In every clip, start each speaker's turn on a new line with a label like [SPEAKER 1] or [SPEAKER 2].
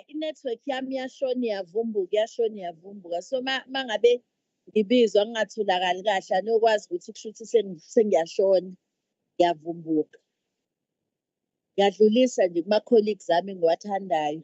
[SPEAKER 1] i-network yami yashona iyavumbuka so mangabe ngibizwa ngingatholakali kahle anokwazi ukuthi kusho ukuthi sengiyashona ngiyavumbuka. Ngiyadlulisa nje kuma-colleagues ami ngiwathandayo.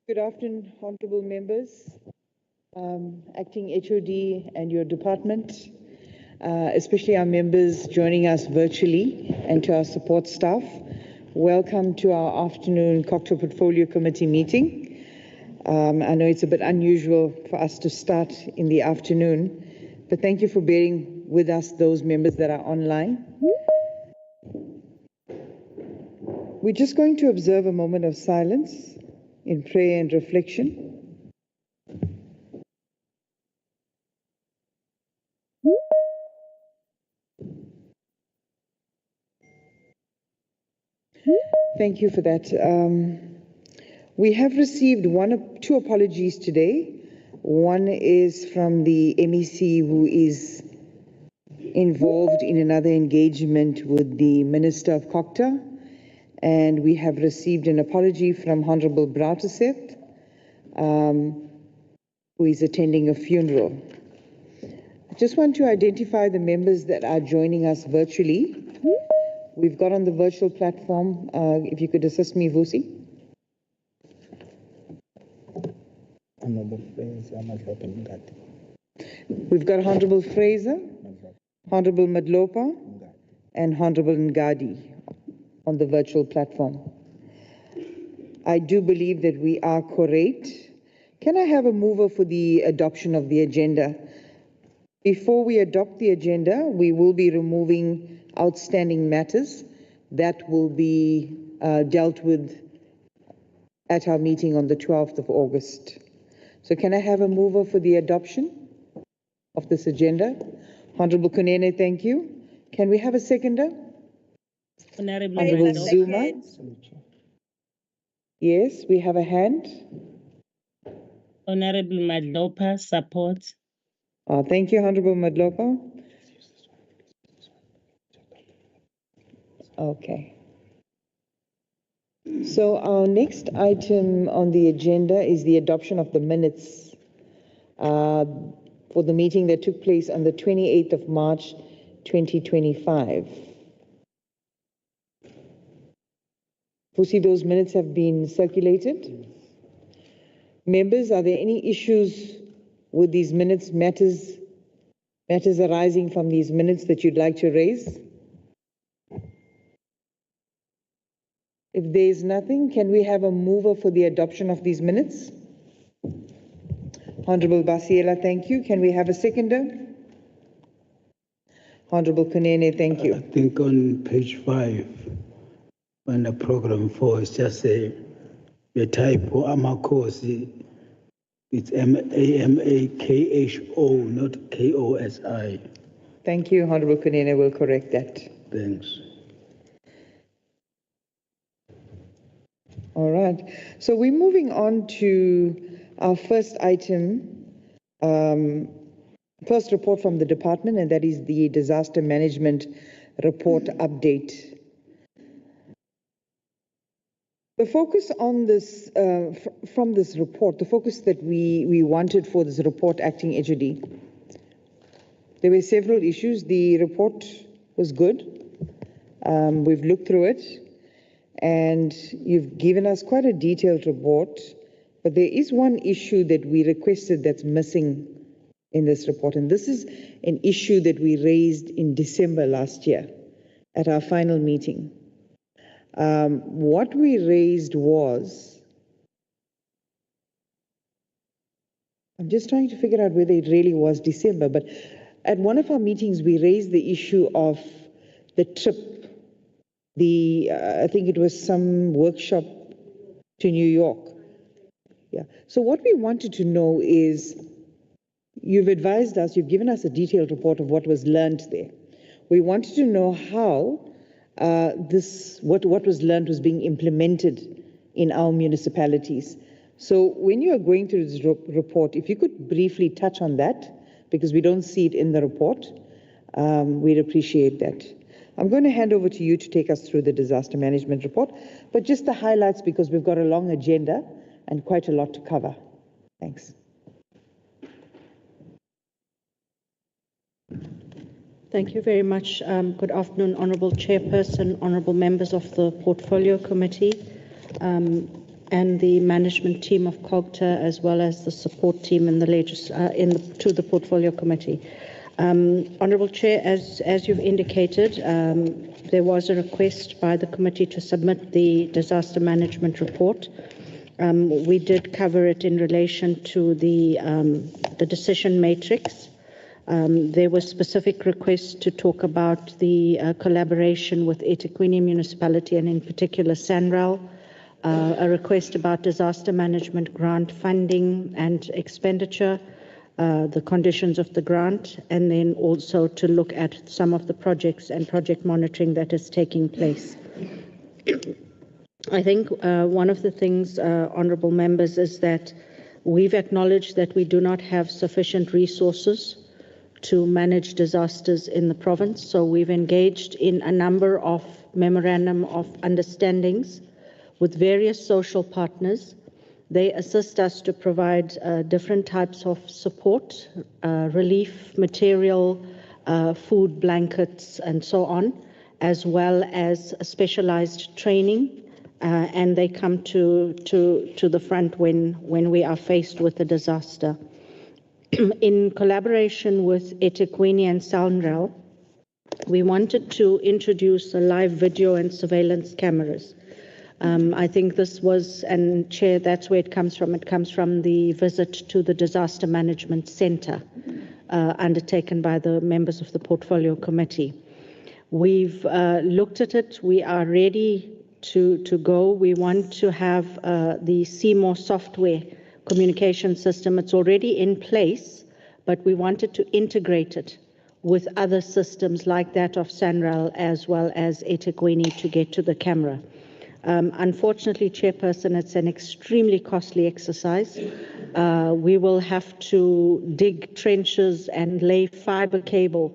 [SPEAKER 2] Good afternoon, honorable members, acting HOD and your department, especially our members joining us virtually, and to our support staff. Welcome to our afternoon Cogta Portfolio Committee meeting. I know it's a bit unusual for us to start in the afternoon, but thank you for bearing with us, those members that are online. We're just going to observe a moment of silence in prayer and reflection. Thank you for that. We have received two apologies today. One is from the MEC who is involved in another engagement with the Minister of Cogta. And we have received an apology from Honorable Brauteset, who is attending a funeral. I just want to identify the members that are joining us virtually. We've got on the virtual platform, if you could assist me, Vusi. We've got Honorable Fraser, Honorable Madlopa, and Honorable Ngadi on the virtual platform. I do believe that we are correct. Can I have a mover for the adoption of the agenda? Before we adopt the agenda, we will be removing outstanding matters that will be dealt with at our meeting on the 12th of August. So can I have a mover for the adoption of this agenda? Honorable Kunene, thank you. Can we have a seconder? Honorable Zuma. Yes, we have a hand.
[SPEAKER 3] Honorable Madlopa, support.
[SPEAKER 2] Thank you, Honorable Madlopa. Okay. So our next item on the agenda is the adoption of the minutes for the meeting that took place on the 28th of March, 2025. Fusi, those minutes have been circulated. Members, are there any issues with these minutes, matters arising from these minutes that you'd like to raise? If there is nothing, can we have a mover for the adoption of these minutes? Honorable Basiela, thank you. Can we have a seconder? Honorable Kunene, thank you.
[SPEAKER 4] I think on page 5, on the program 4, it's just a typo, Amakosi, It's M-A-M-A-K-H-O, not K-O-S-I.
[SPEAKER 2] Thank you, Honorable Kunene. We'll correct that.
[SPEAKER 4] Thanks.
[SPEAKER 2] All right. So we're moving on to our first item, first report from the department, and that is the disaster management report update. The focus on this, from this report, the focus that we wanted for this report, Acting HOD, there were several issues. The report was good. We've looked through it, and you've given us quite a detailed report, but there is one issue that we requested that's missing in this report, and this is an issue that we raised in December last year at our final meeting. What we raised was, I'm just trying to figure out whether it really was December, but at one of our meetings we raised the issue of the trip, I think it was some workshop to New York. Yeah. So what we wanted to know is, you've advised us, you've given us a detailed report of what was learned there. We wanted to know how what was learned was being implemented in our municipalities. So when you are going through this report, if you could briefly touch on that, because we don't see it in the report, we'd appreciate that. I'm going to hand over to you to take us through the disaster management report, but just the highlights, because we've got a long agenda and quite a lot to cover. Thanks.
[SPEAKER 5] Thank you very much. Good afternoon, Honourable Chairperson, Honourable members of the Portfolio Committee, and the management team of Cogta, as well as the support team in to the Portfolio Committee. Honourable Chair, as you've indicated, there was a request by the committee to submit the disaster management report. We did cover it in relation to the decision matrix. There was specific requests to talk about the collaboration with eThekwini Municipality, and in particular SANRAL, a request about disaster management grant funding and expenditure, the conditions of the grant, and then also to look at some of the projects and project monitoring that is taking place. I think one of the things, honourable members, is that we've acknowledged that we do not have sufficient resources to manage disasters in the province. So we've engaged in a number of memorandum of understandings with various social partners. They assist us to provide different types of support, relief material, food, blankets, and so on, as well as specialized training. And they come to the front when we are faced with a disaster. In collaboration with eThekwini and SANRAL, we wanted to introduce a live video and surveillance cameras. I think this was, and Chair, that's where it comes from. It comes from the visit to the Disaster Management Center undertaken by the members of the Portfolio Committee. We've looked at it. We are ready to go. We want to have the CMOR software communication system. It's already in place, but we wanted to integrate it with other systems like that of SANRAL as well as eThekwini to get to the camera. Unfortunately, Chairperson, it's an extremely costly exercise. We will have to dig trenches and lay fiber cable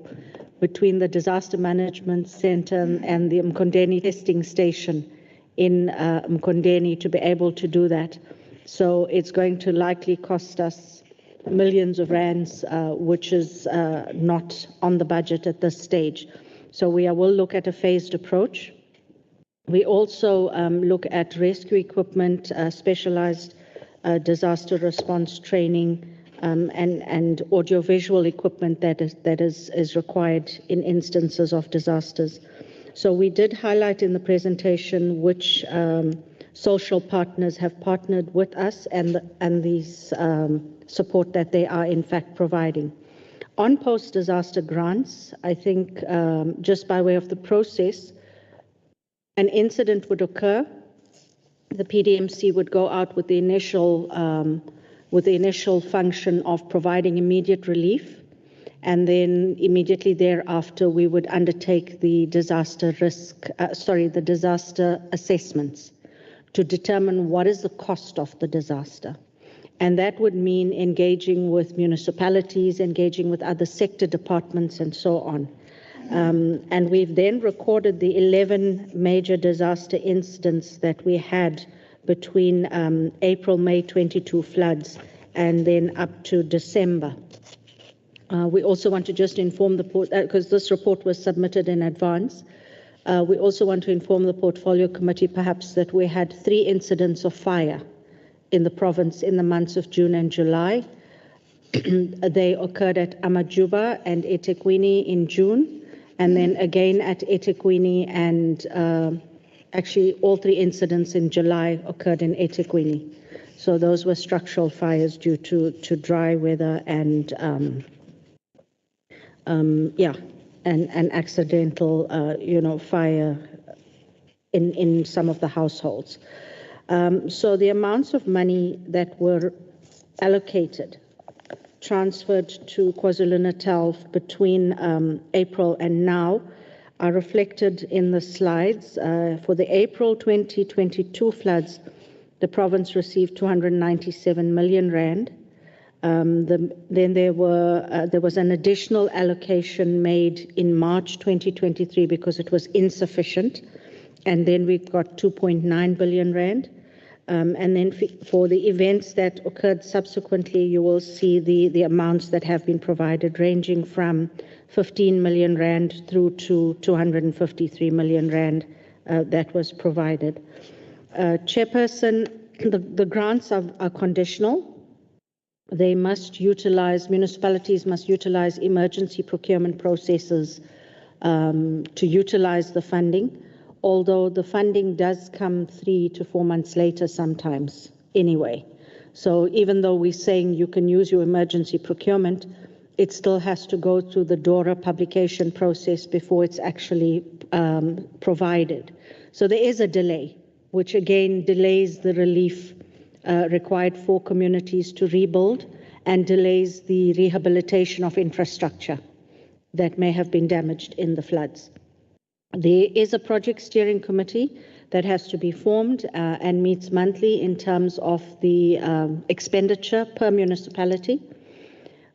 [SPEAKER 5] between the Disaster Management Center and the Mkondeni testing station in Mkondeni to be able to do that. So it's going to likely cost us millions of rands, which is not on the budget at this stage. So we will look at a phased approach. We also look at rescue equipment, specialized disaster response training, and audiovisual equipment that is required in instances of disasters. So we did highlight in the presentation which social partners have partnered with us and these support that they are in fact providing. On post-disaster grants, I think just by way of the process, an incident would occur, the PDMC would go out with the initial with the initial function of providing immediate relief, and then immediately thereafter we would undertake the disaster assessments to determine what is the cost of the disaster. And that would mean engaging with municipalities, engaging with other sector departments, and so on. And we've then recorded the 11 major disaster incidents that we had between April, May 22 floods and then up to December. We also want to just inform the port, because this report was submitted in advance. We also want to inform the Portfolio Committee perhaps that we had 3 incidents of fire in the province in the months of June and July. They occurred at Amajuba and eThekwini in June, and then again at eThekwini, and actually all 3 incidents in July occurred in eThekwini. So those were structural fires due to dry weather and and accidental fire in some of the households. So the amounts of money that were allocated, transferred to KwaZulu-Natal between April and now are reflected in the slides. For the April 2022 floods, the province received 297 million rand. Then there was an additional allocation made in March 2023 because it was insufficient, and then we got 2.9 billion rand. And then for the events that occurred subsequently, you will see the amounts that have been provided, ranging from 15 million rand through to 253 million rand that was provided. Chairperson, the grants are conditional. They must utilize, municipalities must utilize emergency procurement processes to utilize the funding, although the funding does come 3 to 4 months later sometimes anyway. So even though we're saying you can use your emergency procurement, it still has to go through the DORA publication process before it's actually provided. So there is a delay, which again delays the relief required for communities to rebuild and delays the rehabilitation of infrastructure that may have been damaged in the floods. There is a project steering committee that has to be formed and meets monthly in terms of the expenditure per municipality.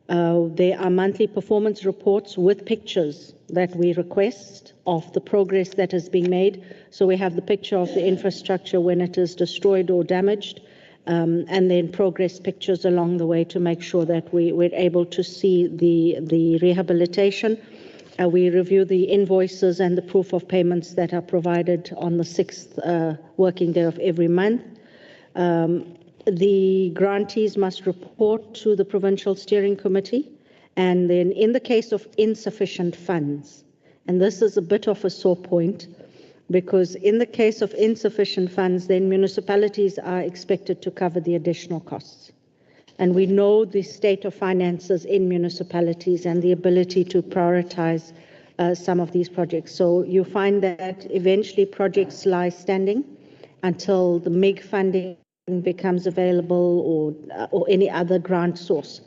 [SPEAKER 5] There are monthly performance reports with pictures that we request of the progress that is being made. So we have the picture of the infrastructure when it is destroyed or damaged, and then progress pictures along the way to make sure that we're able to see the rehabilitation. We review the invoices and the proof of payments that are provided on the 6th working day of every month. The grantees must report to the Provincial Steering Committee, and then in the case of insufficient funds, and this is a bit of a sore point, because in the case of insufficient funds, then municipalities are expected to cover the additional costs. And we know the state of finances in municipalities and the ability to prioritize some of these projects. So you find that eventually projects lie standing until the MIG funding becomes available, or any other grant source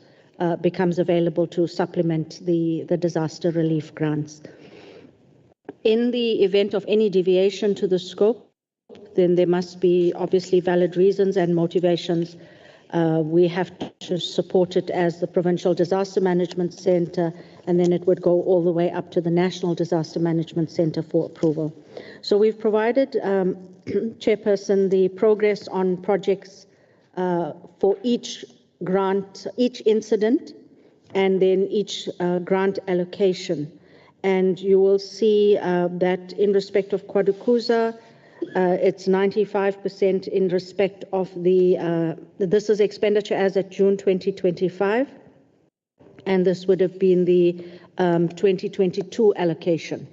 [SPEAKER 5] becomes available to supplement the disaster relief grants. In the event of any deviation to the scope, then there must be obviously valid reasons and motivations. We have to support it as the Provincial Disaster Management Centre, and then it would go all the way up to the National Disaster Management Centre for approval. So we've provided, Chairperson, the progress on projects for each grant, each incident, and then each grant allocation. And you will see that in respect of Kwadukuza, it's 95% in respect of this is expenditure as at June 2025, and this would have been the 2022 allocation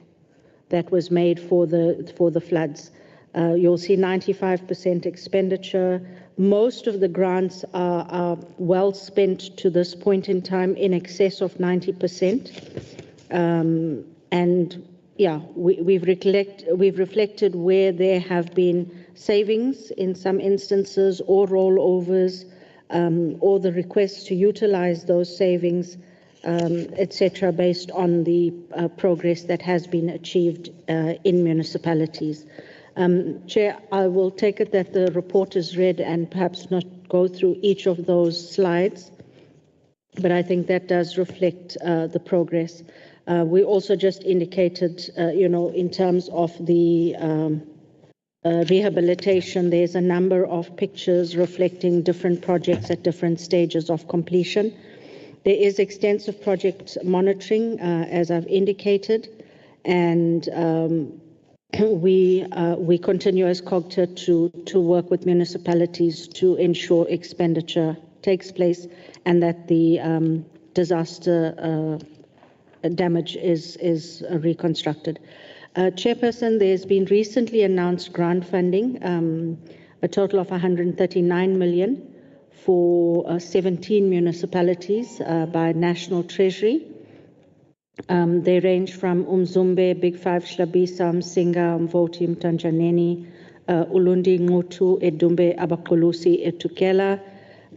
[SPEAKER 5] that was made for the floods. You'll see 95% expenditure. Most of the grants are well spent to this point in time, in excess of 90%. And yeah, we've reflected where there have been savings in some instances or rollovers or the request to utilize those savings, etc., based on the progress that has been achieved in municipalities. Chair, I will take it that the report is read and perhaps not go through each of those slides, but I think that does reflect the progress. We also just indicated, in terms of the rehabilitation, there's a number of pictures reflecting different projects at different stages of completion. There is extensive project monitoring, as I've indicated, and we continue as Cogta to work with municipalities to ensure expenditure takes place and that the disaster damage is reconstructed. Chairperson, there's been recently announced grant funding, a total of 139 million for 17 municipalities by National Treasury. They range from Umzumbe, Big Five, Shlabisa, Msinga, Mvoti, Mtanjaneni, Ulundi, Ngutu, Edumbe, Abakulusi, Etukela,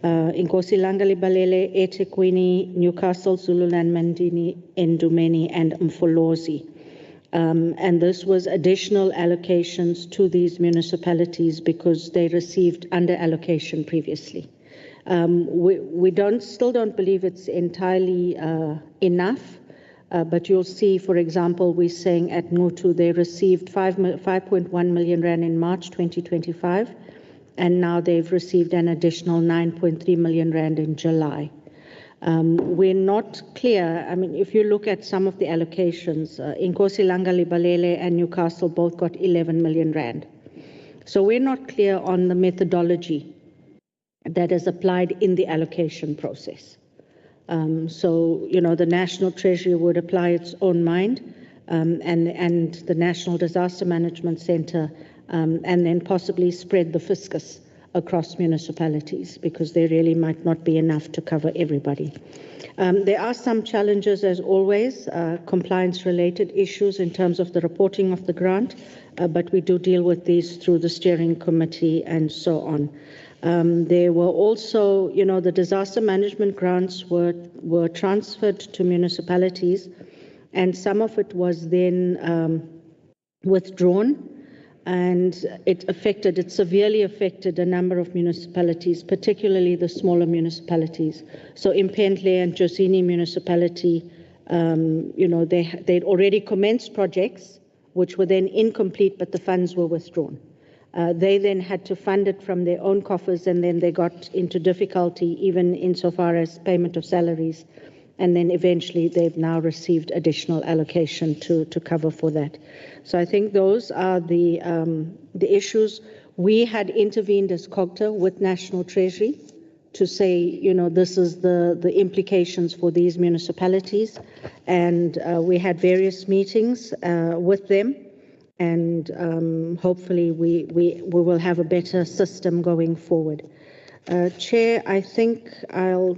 [SPEAKER 5] Inkosi Langalibalele, eThekwini, Newcastle, Zululand, Mandini, Endumeni, and Mfolozi. And this was additional allocations to these municipalities because they received under allocation previously. We still don't believe it's entirely enough, but you'll see, for example, we're saying at Ngutu they received 5.1 million rand in March 2025, and now they've received an additional 9.3 million rand in July. We're not clear. I mean, if you look at some of the allocations, Inkosi Langalibalele and Newcastle both got 11 million rand. So we're not clear on the methodology that is applied in the allocation process. So, the National Treasury would apply its own mind, and the National Disaster Management Center, and then possibly spread the fiscus across municipalities because there really might not be enough to cover everybody. There are some challenges, as always, compliance-related issues in terms of the reporting of the grant, but we do deal with these through the steering committee and so on. There were also, the disaster management grants were transferred to municipalities, and some of it was then withdrawn, and it severely affected a number of municipalities, particularly the smaller municipalities. So in Pendle and Josini municipality, they'd already commenced projects, which were then incomplete, but the funds were withdrawn. They then had to fund it from their own coffers, and then they got into difficulty even insofar as payment of salaries. And then eventually they've now received additional allocation to cover for that. So I think those are the issues. We had intervened as Cogta with National Treasury to say, this is the implications for these municipalities. And we had various meetings with them. And hopefully we will have a better system going forward. Chair, I think I'll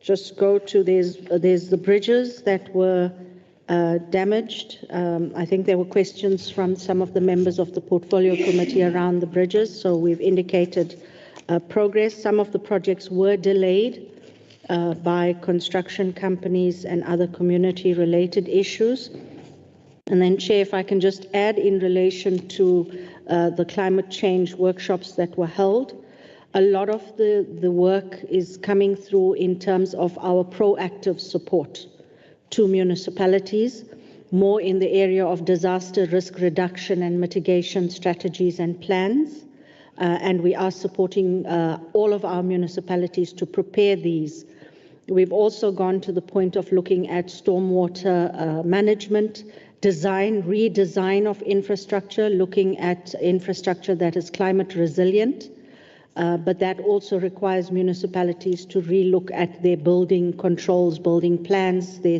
[SPEAKER 5] just go to there's the bridges that were damaged. I think there were questions from some of the members of the portfolio committee around the bridges, so we've indicated progress. Some of the projects were delayed by construction companies and other community-related issues. And then, Chair, if I can just add in relation to the climate change workshops that were held, a lot of the work is coming through in terms of our proactive support to municipalities, more in the area of disaster risk reduction and mitigation strategies and plans. And we are supporting all of our municipalities to prepare these. We've also gone to the point of looking at stormwater management, redesign of infrastructure, looking at infrastructure that is climate resilient, but that also requires municipalities to relook at their building controls, building plans, their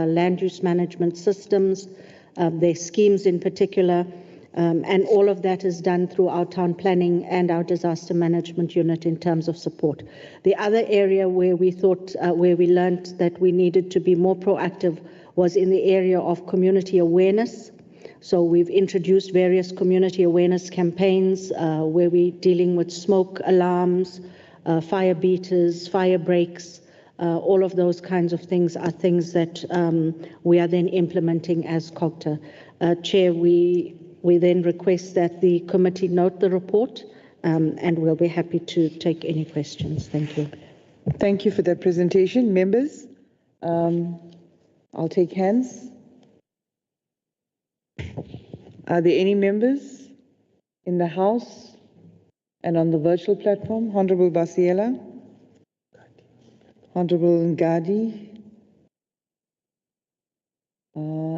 [SPEAKER 5] land use management systems, their schemes in particular, and all of that is done through our town planning and our disaster management unit in terms of support. The other area where we learned that we needed to be more proactive was in the area of community awareness. So we've introduced various community awareness campaigns where we're dealing with smoke alarms, fire beaters, fire breaks, all of those kinds of things are things that we are then implementing as Cogta. Chair, we then request that the committee note the report, and we'll be happy to take any questions. Thank you.
[SPEAKER 2] Thank you for that presentation. Members, I'll take hands. Are there any members in the House and on the virtual platform? Honorable Basiela, Honorable Ngadi.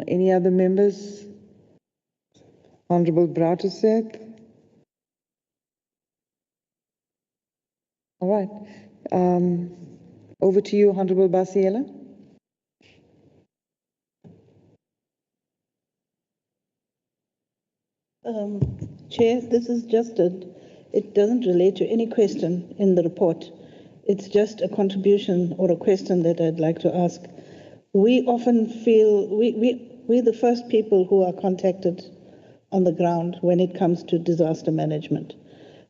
[SPEAKER 2] Any other members? Honorable Bratuseth. All right. Over to you, Honorable Basiela.
[SPEAKER 6] Chair, this is just it doesn't relate to any question in the report. It's just a contribution or a question that I'd like to ask. We often feel, we're the first people who are contacted on the ground when it comes to disaster management.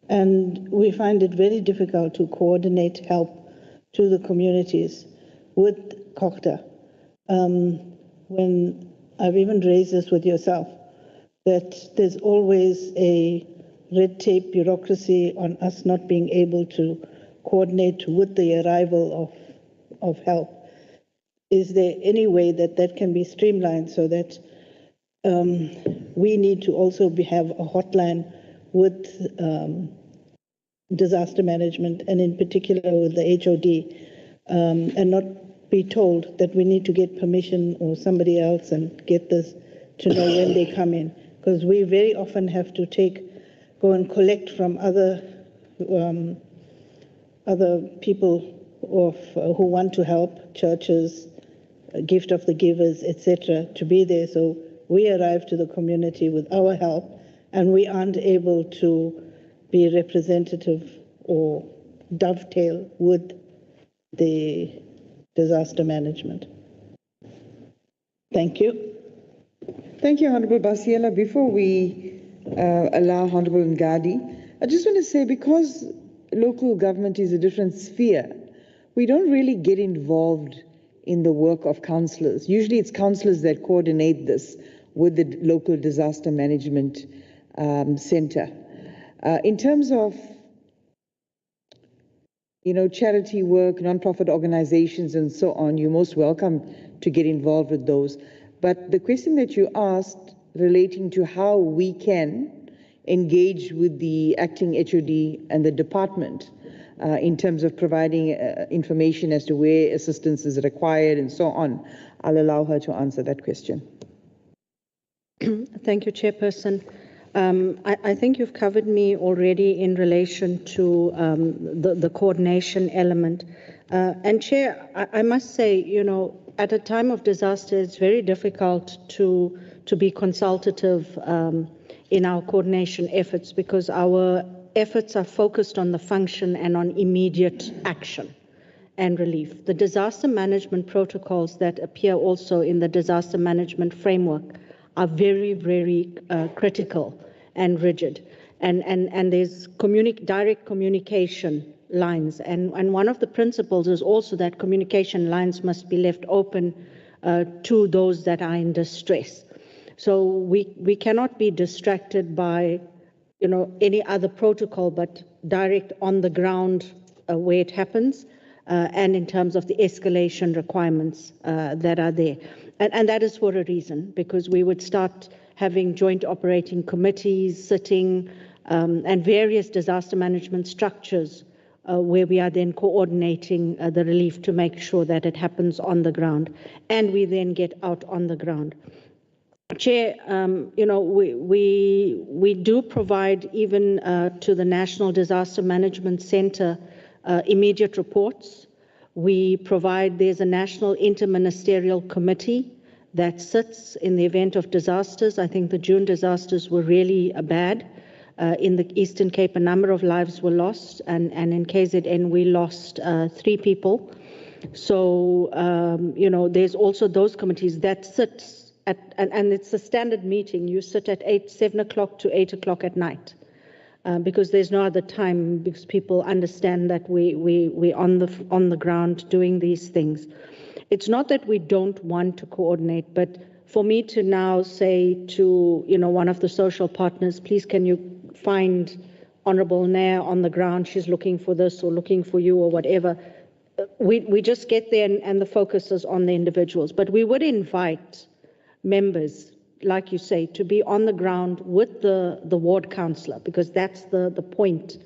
[SPEAKER 6] And we find it very difficult to coordinate help to the communities with Cogta. When I've even raised this with yourself, that there's always a red tape bureaucracy on us not being able to coordinate with the arrival of help. Is there any way that that can be streamlined so that we need to also have a hotline with disaster management, and in particular with the HOD, and not be told that we need to get permission or somebody else and get this to know when they come in? Because we very often have to go and collect from other people who want to help, churches, gift of the givers, etc., to be there. So we arrive to the community with our help, and we aren't able to be representative or dovetail with the disaster management. Thank you.
[SPEAKER 2] Thank you, Honorable Basiela. Before we allow Honorable Ngadi, I just want to say, because local government is a different sphere, we don't really get involved in the work of councillors. Usually it's councillors that coordinate this with the local disaster management center. In terms of, charity work, non-profit organizations and so on, you're most welcome to get involved with those. But the question that you asked relating to how we can engage with the acting HOD and the department in terms of providing information as to where assistance is required and so on, I'll allow her to answer that question.
[SPEAKER 5] Thank you, Chairperson. I think you've covered me already in relation to the coordination element. And Chair, I must say, at a time of disaster, it's very difficult to be consultative in our coordination efforts, because our efforts are focused on the function and on immediate action and relief. The disaster management protocols that appear also in the disaster management framework are very, very critical and rigid. And there's direct communication lines. And one of the principles is also that communication lines must be left open to those that are in distress. So we cannot be distracted by, any other protocol, but direct on the ground where it happens, and in terms of the escalation requirements that are there. And that is for a reason, because we would start having joint operating committees sitting and various disaster management structures where we are then coordinating the relief to make sure that it happens on the ground, and we then get out on the ground. Chair, we do provide even to the National Disaster Management Center immediate reports. We provide, there's a national interministerial committee that sits in the event of disasters. I think the June disasters were really bad. In the Eastern Cape, a number of lives were lost, and in KZN, we lost 3 people. So, there's also those committees that sit at, and it's a standard meeting. You sit at 7 o'clock to 8 o'clock at night. because there's no other time, because people understand that we're on the ground doing these things. It's not that we don't want to coordinate, but for me to now say to, one of the social partners, please can you find Honorable Nair on the ground, she's looking for this or looking for you or whatever. We just get there and the focus is on the individuals. But we would invite members, like you say, to be on the ground with the ward councillor, because that's the point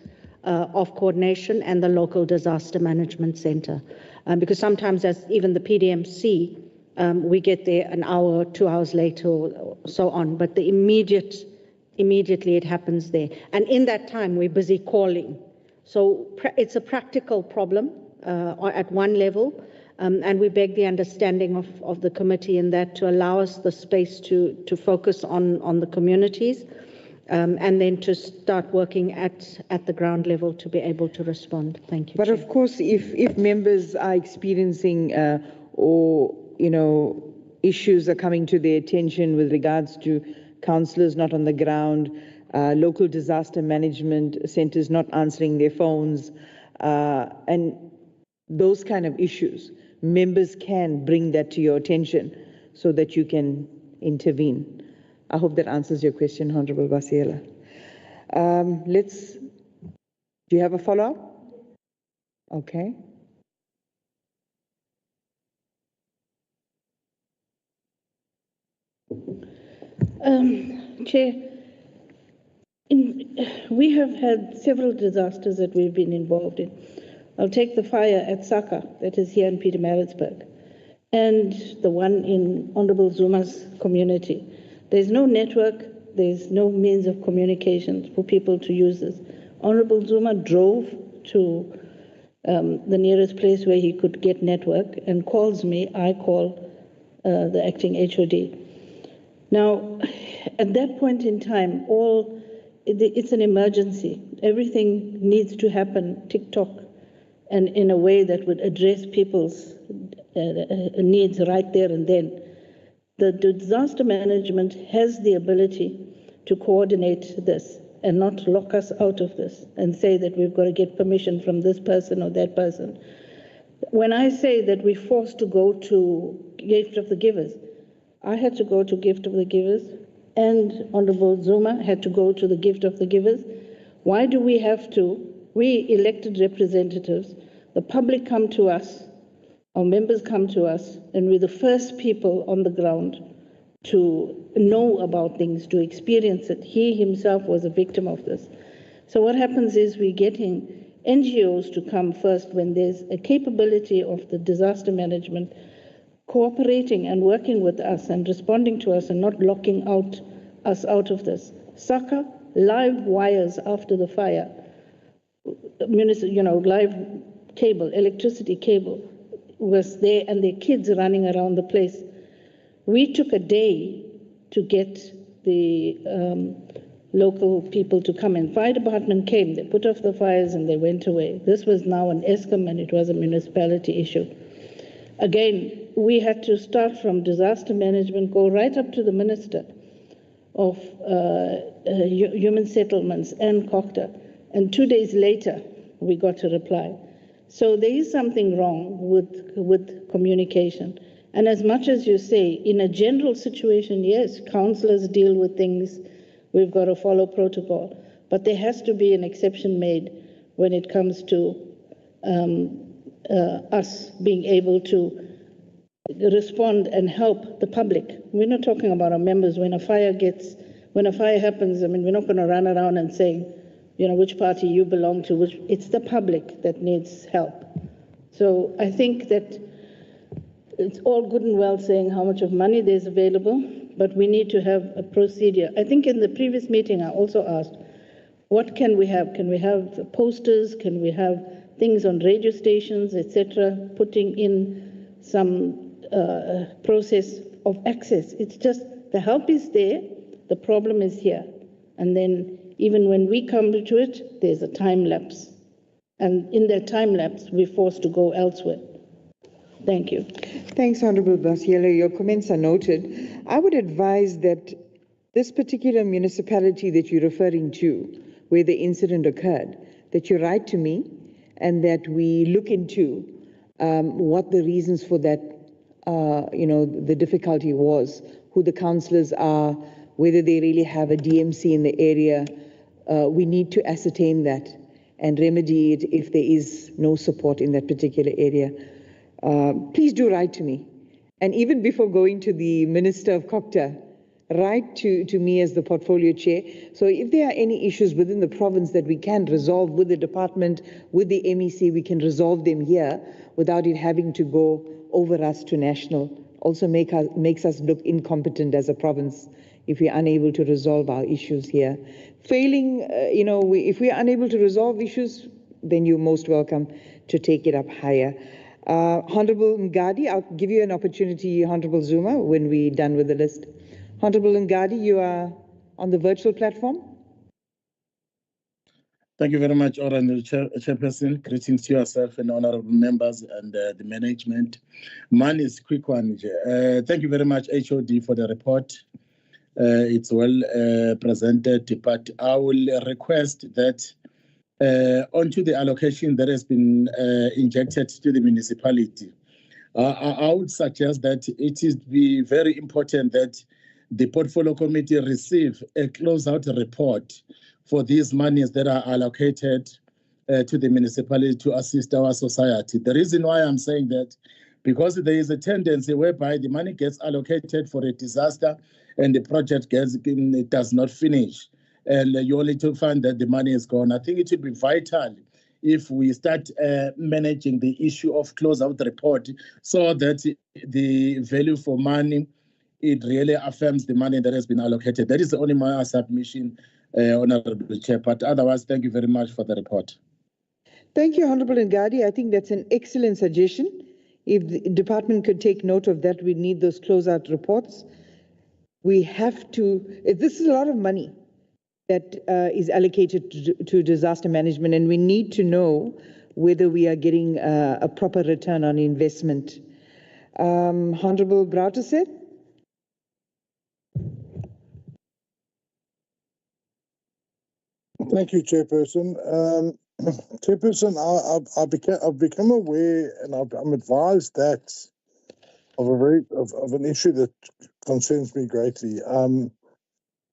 [SPEAKER 5] of coordination, and the local disaster management centre. Because sometimes, as even the PDMC, we get there an hour, 2 hours later, or so on. But the immediately it happens there. And in that time, we're busy calling. So it's a practical problem at one level. And we beg the understanding of the committee in that to allow us the space to focus on the communities, and then to start working at the ground level to be able to respond. Thank you.
[SPEAKER 2] But
[SPEAKER 5] Chair.
[SPEAKER 2] of course, if members are experiencing issues are coming to their attention with regards to councillors not on the ground, local disaster management centres not answering their phones, and those kind of issues, members can bring that to your attention so that you can intervene. I hope that answers your question, Honourable Basiela. Do you have a follow-up? Okay.
[SPEAKER 6] Chair, we have had several disasters that we've been involved in. I'll take the fire at Saka, that is here in Pietermaritzburg, and the one in Honourable Zuma's community. There's no network, there's no means of communication for people to use this. Honourable Zuma drove to the nearest place where he could get network and calls me. I call the acting HOD. Now, at that point in time, it's an emergency. Everything needs to happen tick-tock and in a way that would address people's needs right there and then. The disaster management has the ability to coordinate this and not lock us out of this and say that we've got to get permission from this person or that person. When I say that we're forced to go to Gift of the Givers, I had to go to Gift of the Givers, and Honourable Zuma had to go to the Gift of the Givers. Why do we have to? We elected representatives, the public come to us, our members come to us, and we're the first people on the ground to know about things, to experience it. He himself was a victim of this. So what happens is we're getting NGOs to come first when there's a capability of the disaster management cooperating and working with us and responding to us and not locking us out of this. Saka, live wires after the fire, live cable, electricity cable was there, and their kids running around the place. We took a day to get the local people to come in. Fire department came, they put off the fires and they went away. This was now an ESCOM and it was a municipality issue. Again, we had to start from disaster management, go right up to the Minister of Human Settlements and Cogta, and 2 days later we got a reply. So there is something wrong with communication. And as much as you say, in a general situation, yes, councillors deal with things, we've got to follow protocol, but there has to be an exception made when it comes to us being able to respond and help the public. We're not talking about our members. When a fire happens, I mean, we're not going to run around and say, which party you belong to. It's the public that needs help. So I think that it's all good and well saying how much of money there's available, but we need to have a procedure. I think in the previous meeting I also asked, what can we have? Can we have posters? Can we have things on radio stations, etc., putting in some process of access? It's just the help is there, the problem is here. And then even when we come to it, there's a time lapse. And in that time lapse, we're forced to go elsewhere. Thank you.
[SPEAKER 2] Thanks, Honourable Basiela. Your comments are noted. I would advise that this particular municipality that you're referring to, where the incident occurred, that you write to me and that we look into what the reasons for that, the difficulty was, who the councillors are, whether they really have a DMC in the area. We need to ascertain that and remedy it if there is no support in that particular area. Please do write to me. And even before going to the Minister of Cogta, write to me as the portfolio chair. So if there are any issues within the province that we can resolve with the department, with the MEC, we can resolve them here without it having to go over us to national. Also makes us look incompetent as a province if we are unable to resolve our issues here. Failing, if we are unable to resolve issues, then you're most welcome to take it up higher. Honorable Ngadi, I'll give you an opportunity, Honorable Zuma, when we're done with the list. Honorable Ngadi, you are on the virtual platform.
[SPEAKER 7] Thank you very much, Honorable Chairperson. Greetings to yourself and honorable members and the management. Mine is a quick one. Thank you very much, HOD, for the report. It's well presented, but I will request that onto the allocation that has been injected to the municipality, I would suggest that it is very important that the portfolio committee receive a closeout report for these monies that are allocated to the municipality to assist our society. The reason why I'm saying that, because there is a tendency whereby the money gets allocated for a disaster and the project does not finish, and you only to find that the money is gone. I think it would be vital if we start managing the issue of closeout report so that the value for money, it really affirms the money that has been allocated. That is only my submission, Honorable Chair. But otherwise, thank you very much for the report.
[SPEAKER 2] Thank you, Honorable Ngadi. I think that's an excellent suggestion. If the department could take note of that, we need those closeout reports. We have to, this is a lot of money that is allocated to disaster management, and we need to know whether we are getting a proper return on investment. Honorable Brauterset.
[SPEAKER 8] Thank you, Chairperson. Chairperson, I've become aware, and I'm advised that of an issue that concerns me greatly.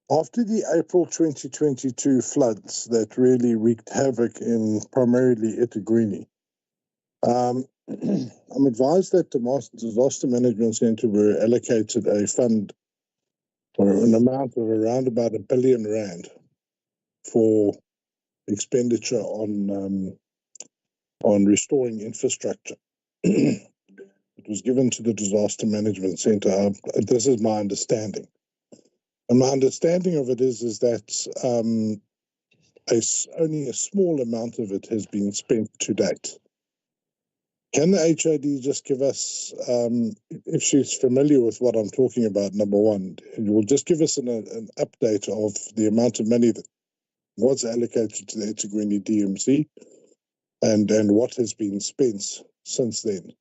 [SPEAKER 8] After the April 2022 floods that really wreaked havoc in primarily eThekwini, I'm advised that the Disaster Management Centre were allocated a fund or an amount of around about R1 billion for expenditure on restoring infrastructure. It was given to the Disaster Management Centre. This is my understanding. And my understanding of it is that only a small amount of it has been spent to date. Can the HOD just give us, if she's familiar with what I'm talking about, number one, and will just give us an update of the amount of money that was allocated to the eThekwini DMC and what has been spent since then?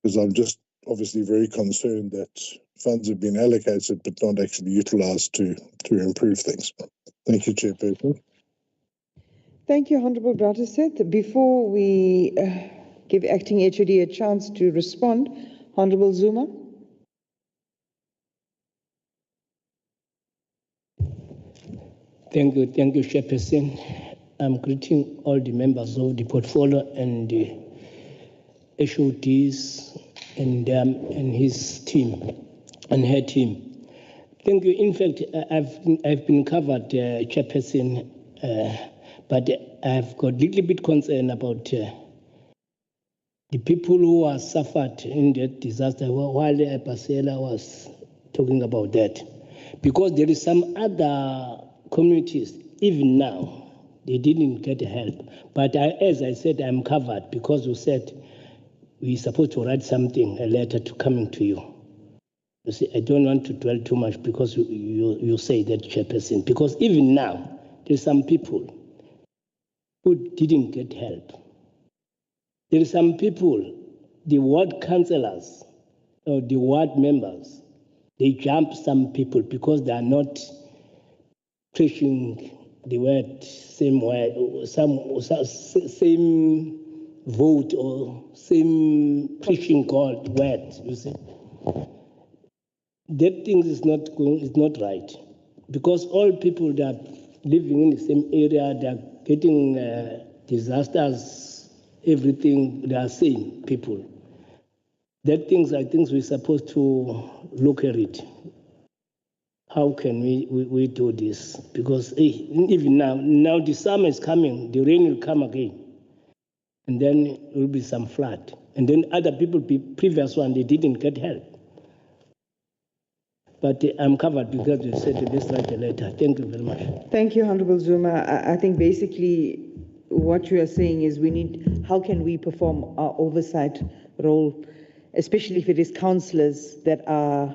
[SPEAKER 8] Because I'm just obviously very concerned that funds have been allocated but not actually utilised to improve things. Thank you, Chairperson.
[SPEAKER 2] Thank you, Honourable Brauterset. Before we give Acting HOD a chance to respond, Honourable Zuma.
[SPEAKER 3] Thank you, Chairperson. I'm greeting all the members of the portfolio and the HODs and his team and her team. Thank you. In fact, I've been covered, Chairperson, but I've got a little bit concern about the people who are suffered in that disaster while Pasela was talking about that. Because there is some other communities, even now, they didn't get help. But as I said, I'm covered because you said we're supposed to write something, a letter to coming to you. You see, I don't want to dwell too much because you say that, Chairperson. Because even now, there's some people who didn't get help. There are some people, the ward councillors or the ward members, they jump some people because they are not pushing the word, same word, same vote or same preaching called word, you see. That thing is not right. Because all people that are living in the same area, they are getting disasters, everything, they are same people. That things, I think we're supposed to look at it. How can we do this? Because even now the summer is coming, the rain will come again. And then there will be some flood. And then other people, previous one, they didn't get help. But I'm covered because you said let's write a letter. Thank you very much.
[SPEAKER 2] Thank you, Honorable Zuma. I think basically what you are saying is how can we perform our oversight role, especially if it is councillors that are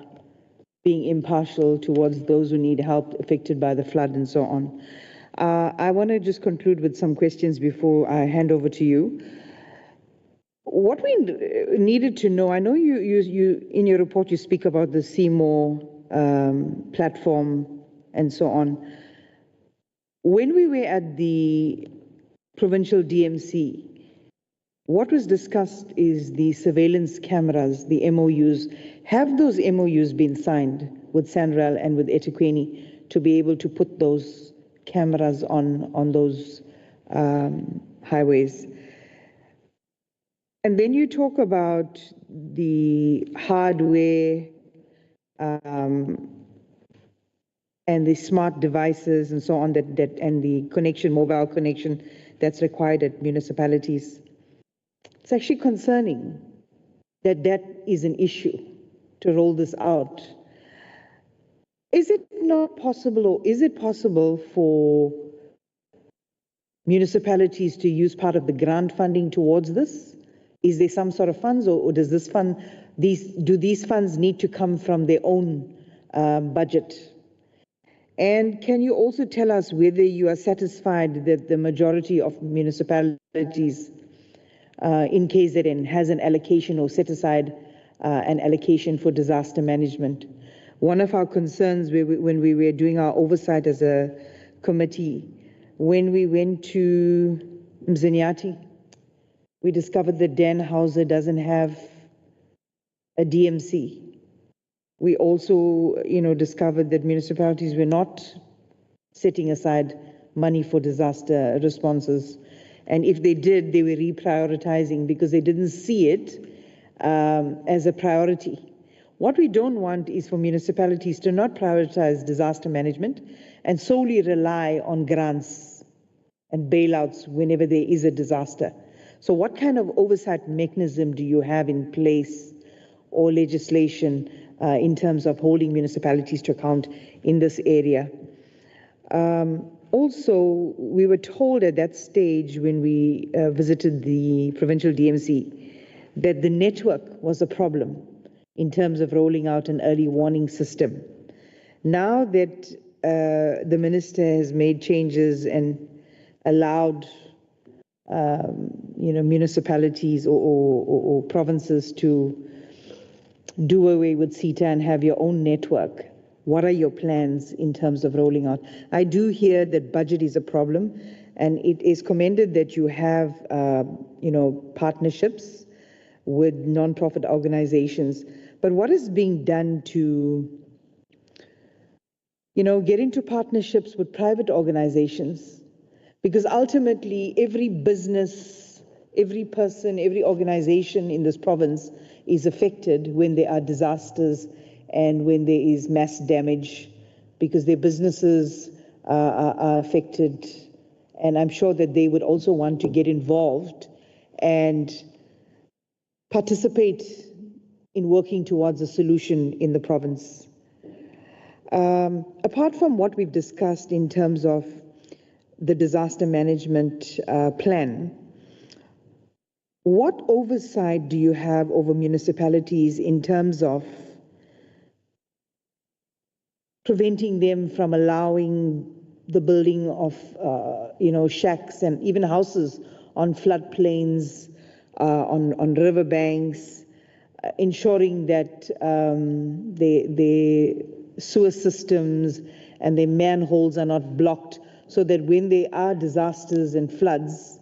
[SPEAKER 2] being impartial towards those who need help affected by the flood and so on. I want to just conclude with some questions before I hand over to you. What we needed to know, I know you in your report you speak about the Seymour platform and so on. When we were at the provincial DMC, what was discussed is the surveillance cameras, the MOUs. Have those MOUs been signed with Sanral and with eThekwini to be able to put those cameras on those highways? And then you talk about the hardware and the smart devices and so on and the connection, mobile connection that's required at municipalities. It's actually concerning that is an issue to roll this out. Is it not possible, or is it possible for municipalities to use part of the grant funding towards this? Is there some sort of funds, or does this fund, do these funds need to come from their own budget? And can you also tell us whether you are satisfied that the majority of municipalities in KZN has an allocation or set aside an allocation for disaster management? One of our concerns when we were doing our oversight as a committee, when we went to Mzanyati, we discovered that Dan Hauser doesn't have a DMC. We also, discovered that municipalities were not setting aside money for disaster responses. And if they did, they were reprioritizing because they didn't see it as a priority. What we don't want is for municipalities to not prioritize disaster management and solely rely on grants and bailouts whenever there is a disaster. So what kind of oversight mechanism do you have in place or legislation in terms of holding municipalities to account in this area? Also, we were told at that stage when we visited the provincial DMC that the network was a problem in terms of rolling out an early warning system. Now that the minister has made changes and allowed municipalities or provinces to do away with CETA and have your own network, what are your plans in terms of rolling out? I do hear that budget is a problem, and it is commended that you have partnerships with non-profit organizations. But what is being done to get into partnerships with private organizations? Because ultimately, every business, every person, every organization in this province is affected when there are disasters and when there is mass damage, because their businesses are affected. And I'm sure that they would also want to get involved and participate in working towards a solution in the province. Apart from what we've discussed in terms of the disaster management plan, what oversight do you have over municipalities in terms of preventing them from allowing the building of shacks and even houses on floodplains, on riverbanks, ensuring that the sewer systems and the manholes are not blocked so that when there are disasters and floods,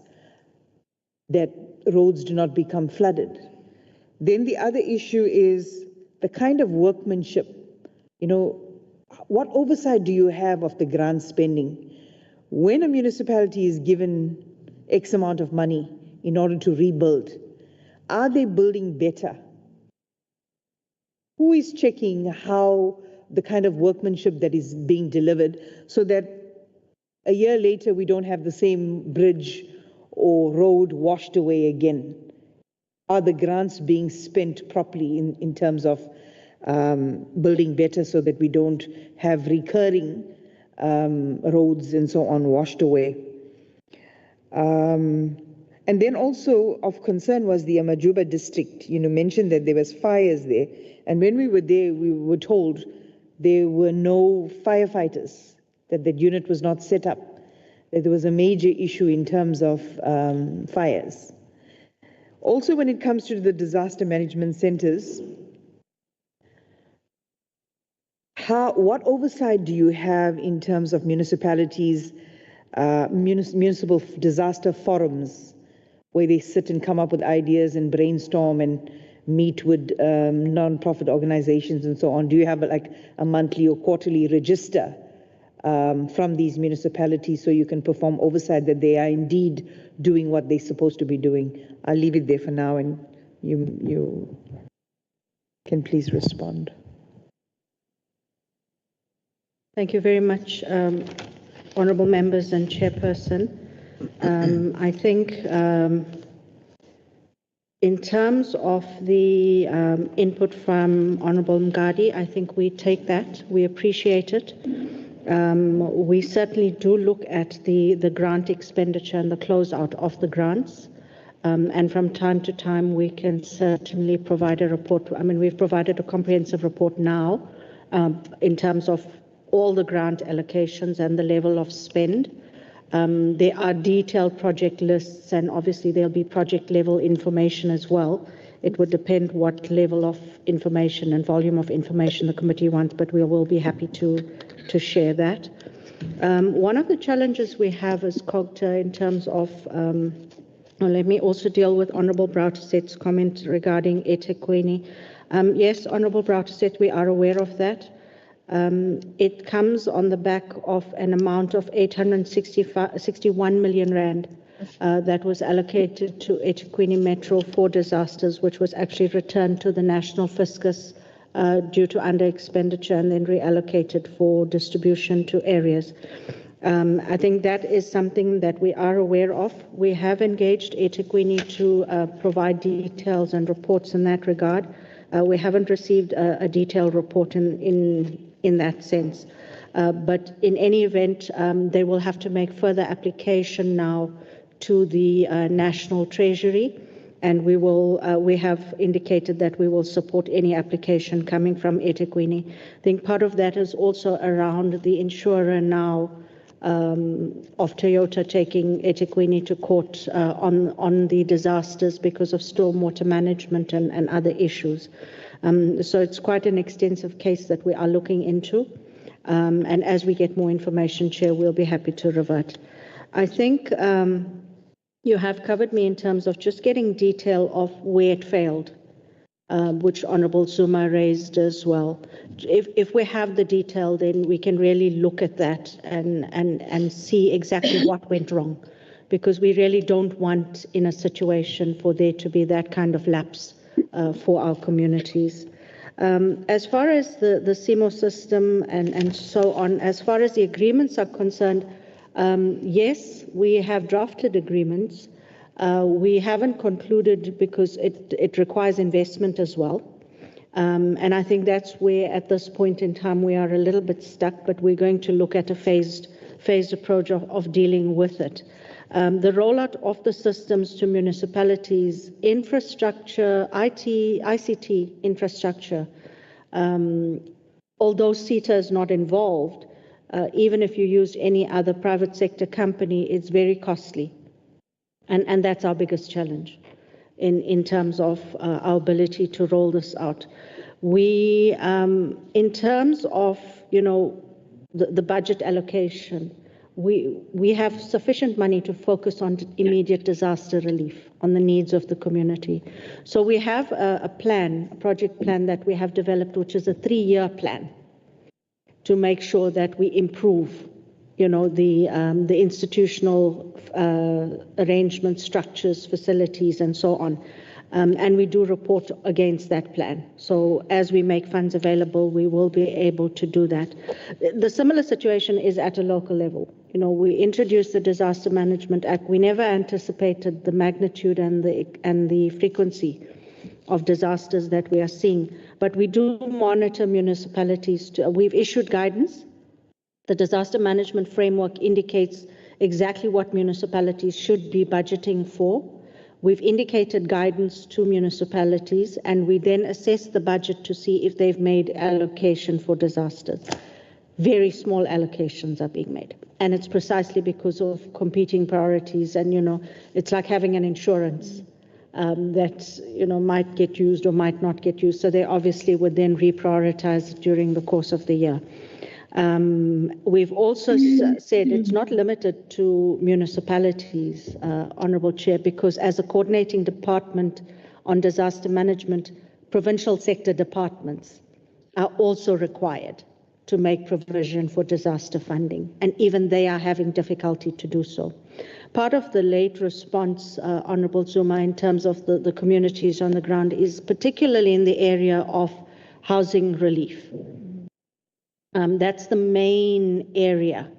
[SPEAKER 2] that roads do not become flooded. Then the other issue is the kind of workmanship. You know, what oversight do you have of the grant spending? When a municipality is given X amount of money in order to rebuild, are they building better? Who is checking how the kind of workmanship that is being delivered so that a year later we don't have the same bridge or road washed away again? Are the grants being spent properly in terms of building better so that we don't have recurring roads and so on washed away? And then also of concern was the Amajuba district. You know, mentioned that there was fires there. And when we were there, we were told there were no firefighters, that that unit was not set up, that there was a major issue in terms of fires. Also, when it comes to the disaster management centers, what oversight do you have in terms of municipalities, municipal disaster forums, where they sit and come up with ideas and brainstorm and meet with non-profit organizations and so on? Do you have like a monthly or quarterly register from these municipalities so you can perform oversight that they are indeed doing what they're supposed to be doing? I'll leave it there for now, and you can please respond.
[SPEAKER 5] Thank you very much, honourable members and chairperson. I think in terms of the input from Honourable Mngadi, I think we take that, we appreciate it. We certainly do look at the grant expenditure and the closeout of the grants. And from time to time, we can certainly provide a report. I mean, we've provided a comprehensive report now in terms of all the grant allocations and the level of spend. There are detailed project lists, and obviously there'll be project level information as well. It would depend what level of information and volume of information the committee wants, but we will be happy to share that. One of the challenges we have as Cogta in terms of, let me also deal with Honourable Browterset's comment regarding eThekwini. Yes, Honourable Browterset, we are aware of that. It comes on the back of an amount of 861 million rand that was allocated to eThekwini Metro for disasters, which was actually returned to the national fiscus due to under expenditure and then reallocated for distribution to areas. I think that is something that we are aware of. We have engaged eThekwini to provide details and reports in that regard. We haven't received a detailed report in that sense. But in any event, they will have to make further application now to the National Treasury, and we have indicated that we will support any application coming from eThekwini. I think part of that is also around the insurer now of Toyota taking eThekwini to court on the disasters because of stormwater management and other issues. So it's quite an extensive case that we are looking into. And as we get more information, Chair, we'll be happy to revert. I think you have covered me in terms of just getting detail of where it failed, which Honourable Zuma raised as well. If we have the detail, then we can really look at that and see exactly what went wrong, because we really don't want in a situation for there to be that kind of lapse for our communities. As far as the CMO system and so on, as far as the agreements are concerned, yes, we have drafted agreements. We haven't concluded because it requires investment as well. And I think that's where at this point in time we are a little bit stuck, but we're going to look at a phased approach of dealing with it. The rollout of the systems to municipalities, infrastructure, ICT infrastructure, although CETA is not involved, even if you use any other private sector company, it's very costly. And that's our biggest challenge in terms of our ability to roll this out. We, in terms of, the budget allocation, we have sufficient money to focus on immediate disaster relief, on the needs of the community. So we have a project plan that we have developed, which is a 3-year plan to make sure that we improve, the institutional arrangements, structures, facilities, and so on. And we do report against that plan. So as we make funds available, we will be able to do that. The similar situation is at a local level. We introduced the Disaster Management Act. We never anticipated the magnitude and the frequency of disasters that we are seeing. But we do monitor municipalities. We've issued guidance. The Disaster Management Framework indicates exactly what municipalities should be budgeting for. We've indicated guidance to municipalities, and we then assess the budget to see if they've made allocation for disasters. Very small allocations are being made. And it's precisely because of competing priorities. And, it's like having an insurance that, might get used or might not get used. So they obviously would then reprioritize during the course of the year. We've also said it's not limited to municipalities, Honourable Chair, because as a coordinating department on disaster management, provincial sector departments are also required to make provision for disaster funding, and even they are having difficulty to do so. Part of the late response, Honourable Zuma, in terms of the communities on the ground is particularly in the area of housing relief. That's the main area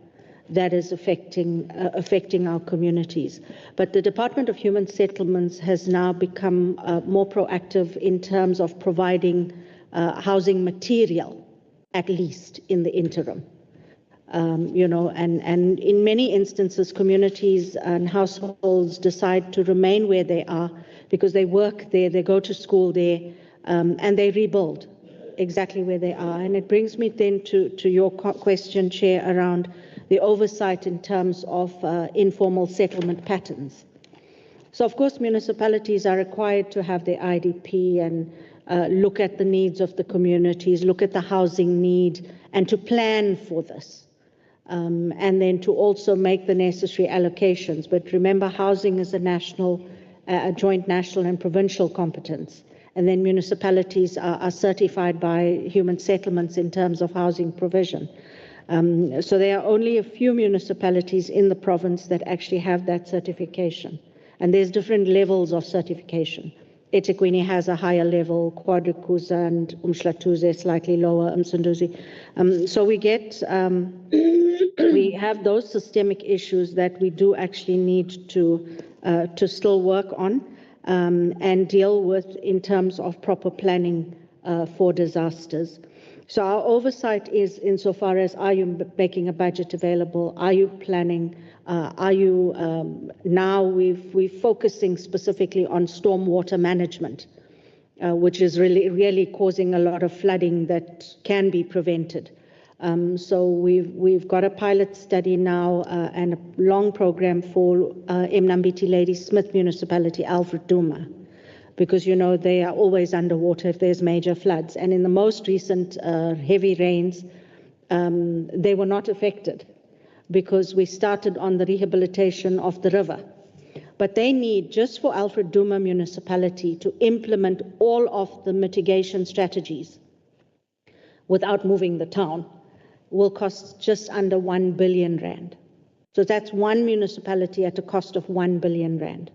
[SPEAKER 5] that is affecting our communities. But the Department of Human Settlements has now become more proactive in terms of providing housing material, at least in the interim. And in many instances, communities and households decide to remain where they are because they work there, they go to school there, and they rebuild exactly where they are. And it brings me then to your question, Chair, around the oversight in terms of informal settlement patterns. So, of course, municipalities are required to have their IDP and look at the needs of the communities, look at the housing need, and to plan for this. And then to also make the necessary allocations. But remember, housing is a joint national and provincial competence. And then municipalities are certified by human settlements in terms of housing provision. So there are only a few municipalities in the province that actually have that certification. And there's different levels of certification. eThekwini has a higher level, KwaZulu-Natal and Umhlatuze slightly lower, Msunduzi. So we have those systemic issues that we do actually need to still work on. And deal with in terms of proper planning for disasters. So our oversight is insofar as, are you making a budget available? Are you planning? Are you now we're focusing specifically on stormwater management, which is really causing a lot of flooding that can be prevented. So we've got a pilot study now and a long program for Mnambiti Ladysmith Municipality, Alfred Duma, because they are always underwater if there's major floods. And in the most recent heavy rains, they were not affected because we started on the rehabilitation of the river. But they need, just for Alfred Duma Municipality, to implement all of the mitigation strategies without moving the town, will cost just under 1 billion rand. So that's one municipality at a cost of 1 billion rand.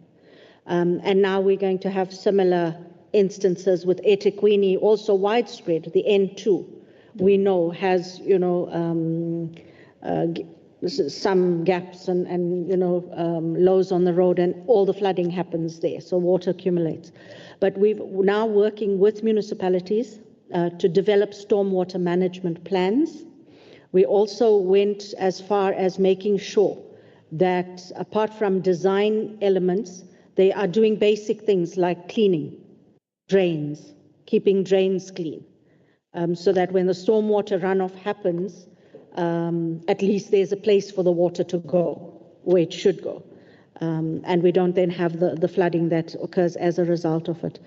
[SPEAKER 5] And now we're going to have similar instances with eThekwini, also widespread. The N2, we know, has, some gaps and lows on the road, and all the flooding happens there, so water accumulates. But we're now working with municipalities to develop stormwater management plans. We also went as far as making sure that apart from design elements, they are doing basic things like cleaning drains, keeping drains clean, so that when the stormwater runoff happens, at least there's a place for the water to go where it should go. And we don't then have the flooding that occurs as a result of it.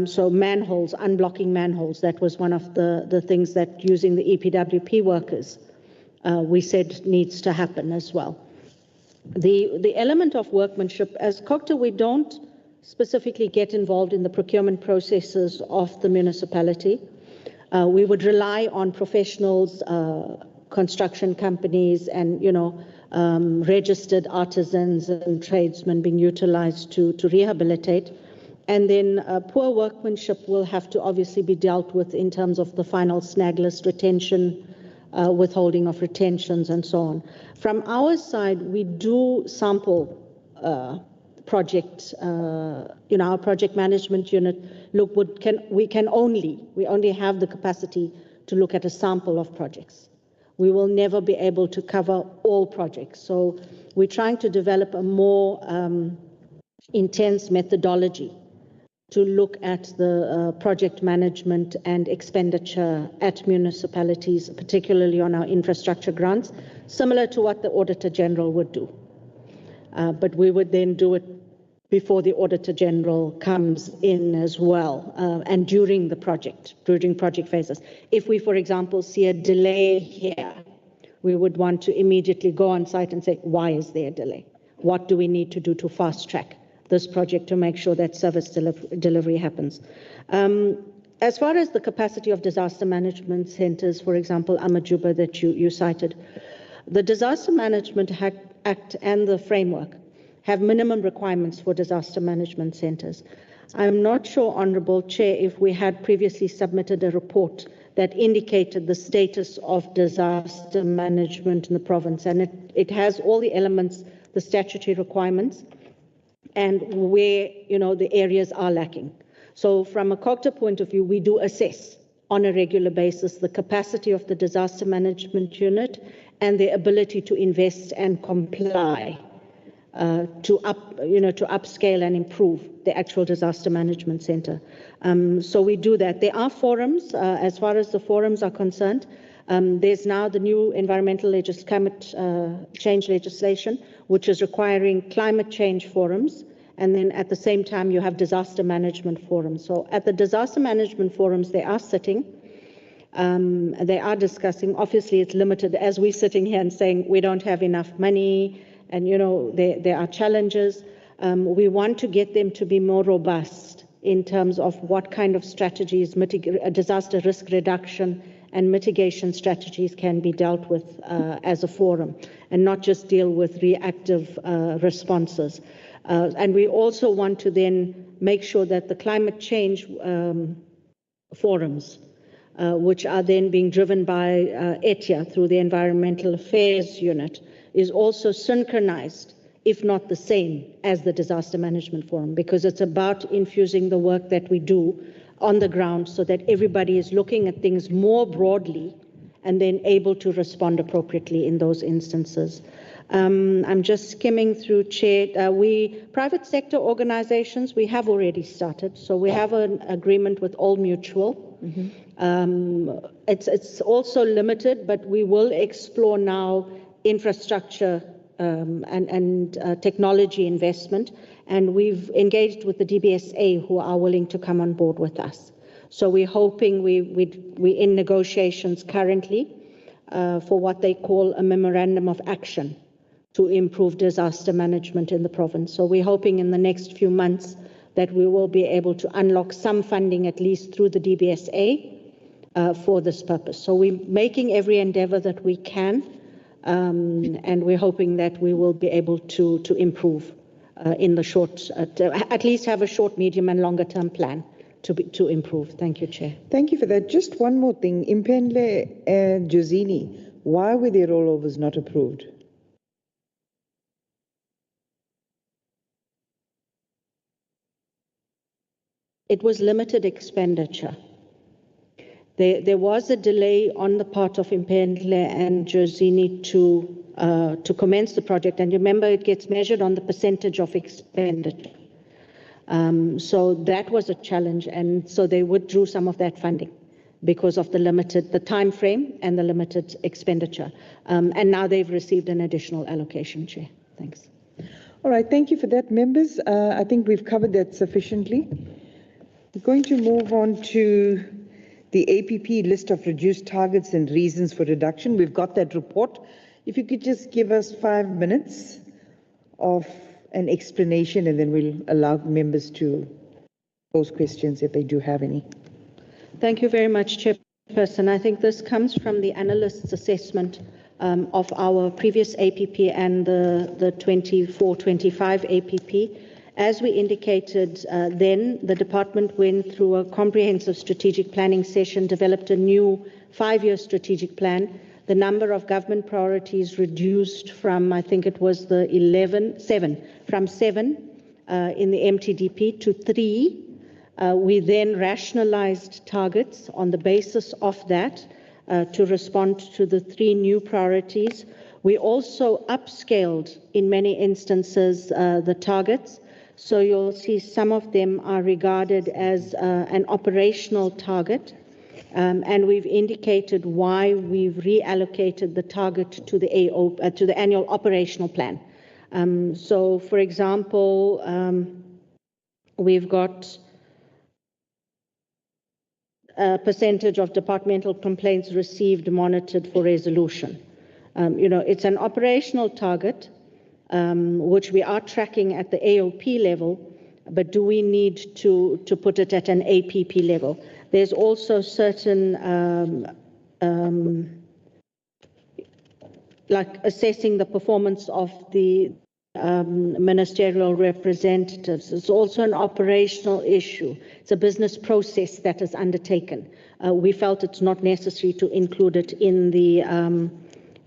[SPEAKER 5] So manholes, unblocking manholes, that was one of the things that using the EPWP workers we said needs to happen as well. The element of workmanship, as Cogta, we don't specifically get involved in the procurement processes of the municipality. We would rely on professionals, construction companies, and registered artisans and tradesmen being utilized to rehabilitate. And then poor workmanship will have to obviously be dealt with in terms of the final snag list, retention, withholding of retentions, and so on. From our side, we do sample project, our project management unit. Look, we only have the capacity to look at a sample of projects. We will never be able to cover all projects. So we're trying to develop a more intense methodology to look at the project management and expenditure at municipalities, particularly on our infrastructure grants, similar to what the Auditor General would do. But we would then do it before the Auditor General comes in as well, and during project phases. If we, for example, see a delay here, we would want to immediately go on site and say, why is there a delay? What do we need to do to fast track this project to make sure that service delivery happens? As far as the capacity of disaster management centers, for example, Amajuba that you cited, the Disaster Management Act and the framework have minimum requirements for disaster management centers. I'm not sure, Honourable Chair, if we had previously submitted a report that indicated the status of disaster management in the province, and it has all the elements, the statutory requirements, and where the areas are lacking. So from a Cogta point of view, we do assess on a regular basis the capacity of the disaster management unit and their ability to invest and comply to upscale and improve the actual disaster management center. So we do that. There are forums. As far as the forums are concerned, there's now the new environmental climate change legislation, which is requiring climate change forums. And then at the same time, you have disaster management forums. So at the disaster management forums, they are sitting. They are discussing. Obviously, it's limited as we're sitting here and saying we don't have enough money, and there are challenges. We want to get them to be more robust in terms of what kind of strategies, disaster risk reduction and mitigation strategies can be dealt with as a forum, and not just deal with reactive responses. And we also want to then make sure that the climate change forums, which are then being driven by ETIA through the Environmental Affairs Unit, is also synchronized, if not the same, as the Disaster Management Forum, because it's about infusing the work that we do on the ground so that everybody is looking at things more broadly and then able to respond appropriately in those instances. I'm just skimming through, Chair. Private sector organizations, we have already started. So we have an agreement with All Mutual. It's also limited, but we will explore now infrastructure and technology investment. And we've engaged with the DBSA, who are willing to come on board with us. So we're hoping we're in negotiations currently for what they call a memorandum of action to improve disaster management in the province. So we're hoping in the next few months that we will be able to unlock some funding, at least through the DBSA, for this purpose. So we're making every endeavor that we can, and we're hoping that we will be able to improve in the short, at least have a short, medium, and longer term plan to improve. Thank you, Chair.
[SPEAKER 2] Thank you for that. Just one more thing. Impendle and Josini, why were their rollovers not approved?
[SPEAKER 5] It was limited expenditure. There was a delay on the part of Impendle and Josini to commence the project, and remember it gets measured on the percentage of expenditure. So that was a challenge, and so they withdrew some of that funding because of the time frame and the limited expenditure. And now they've received an additional allocation, Chair. Thanks.
[SPEAKER 2] All right, thank you for that, members. I think we've covered that sufficiently. We're going to move on to the APP list of reduced targets and reasons for reduction. We've got that report. If you could just give us 5 minutes of an explanation, and then we'll allow members to pose questions if they do have any.
[SPEAKER 5] Thank you very much, Chairperson. I think this comes from the analyst's assessment of our previous APP and the 24-25 APP. As we indicated then, the department went through a comprehensive strategic planning session, developed a new 5-year strategic plan. The number of government priorities reduced from, I think it was the 7 in the MTDP to 3. We then rationalized targets on the basis of that to respond to the 3 new priorities. We also upscaled, in many instances, the targets. So you'll see some of them are regarded as an operational target, and we've indicated why we've reallocated the target to the annual operational plan. So, for example, we've got a percentage of departmental complaints received monitored for resolution. It's an operational target, which we are tracking at the AOP level, but do we need to put it at an APP level? There's also certain, like assessing the performance of the ministerial representatives. It's also an operational issue. It's a business process that is undertaken. We felt it's not necessary to include it in the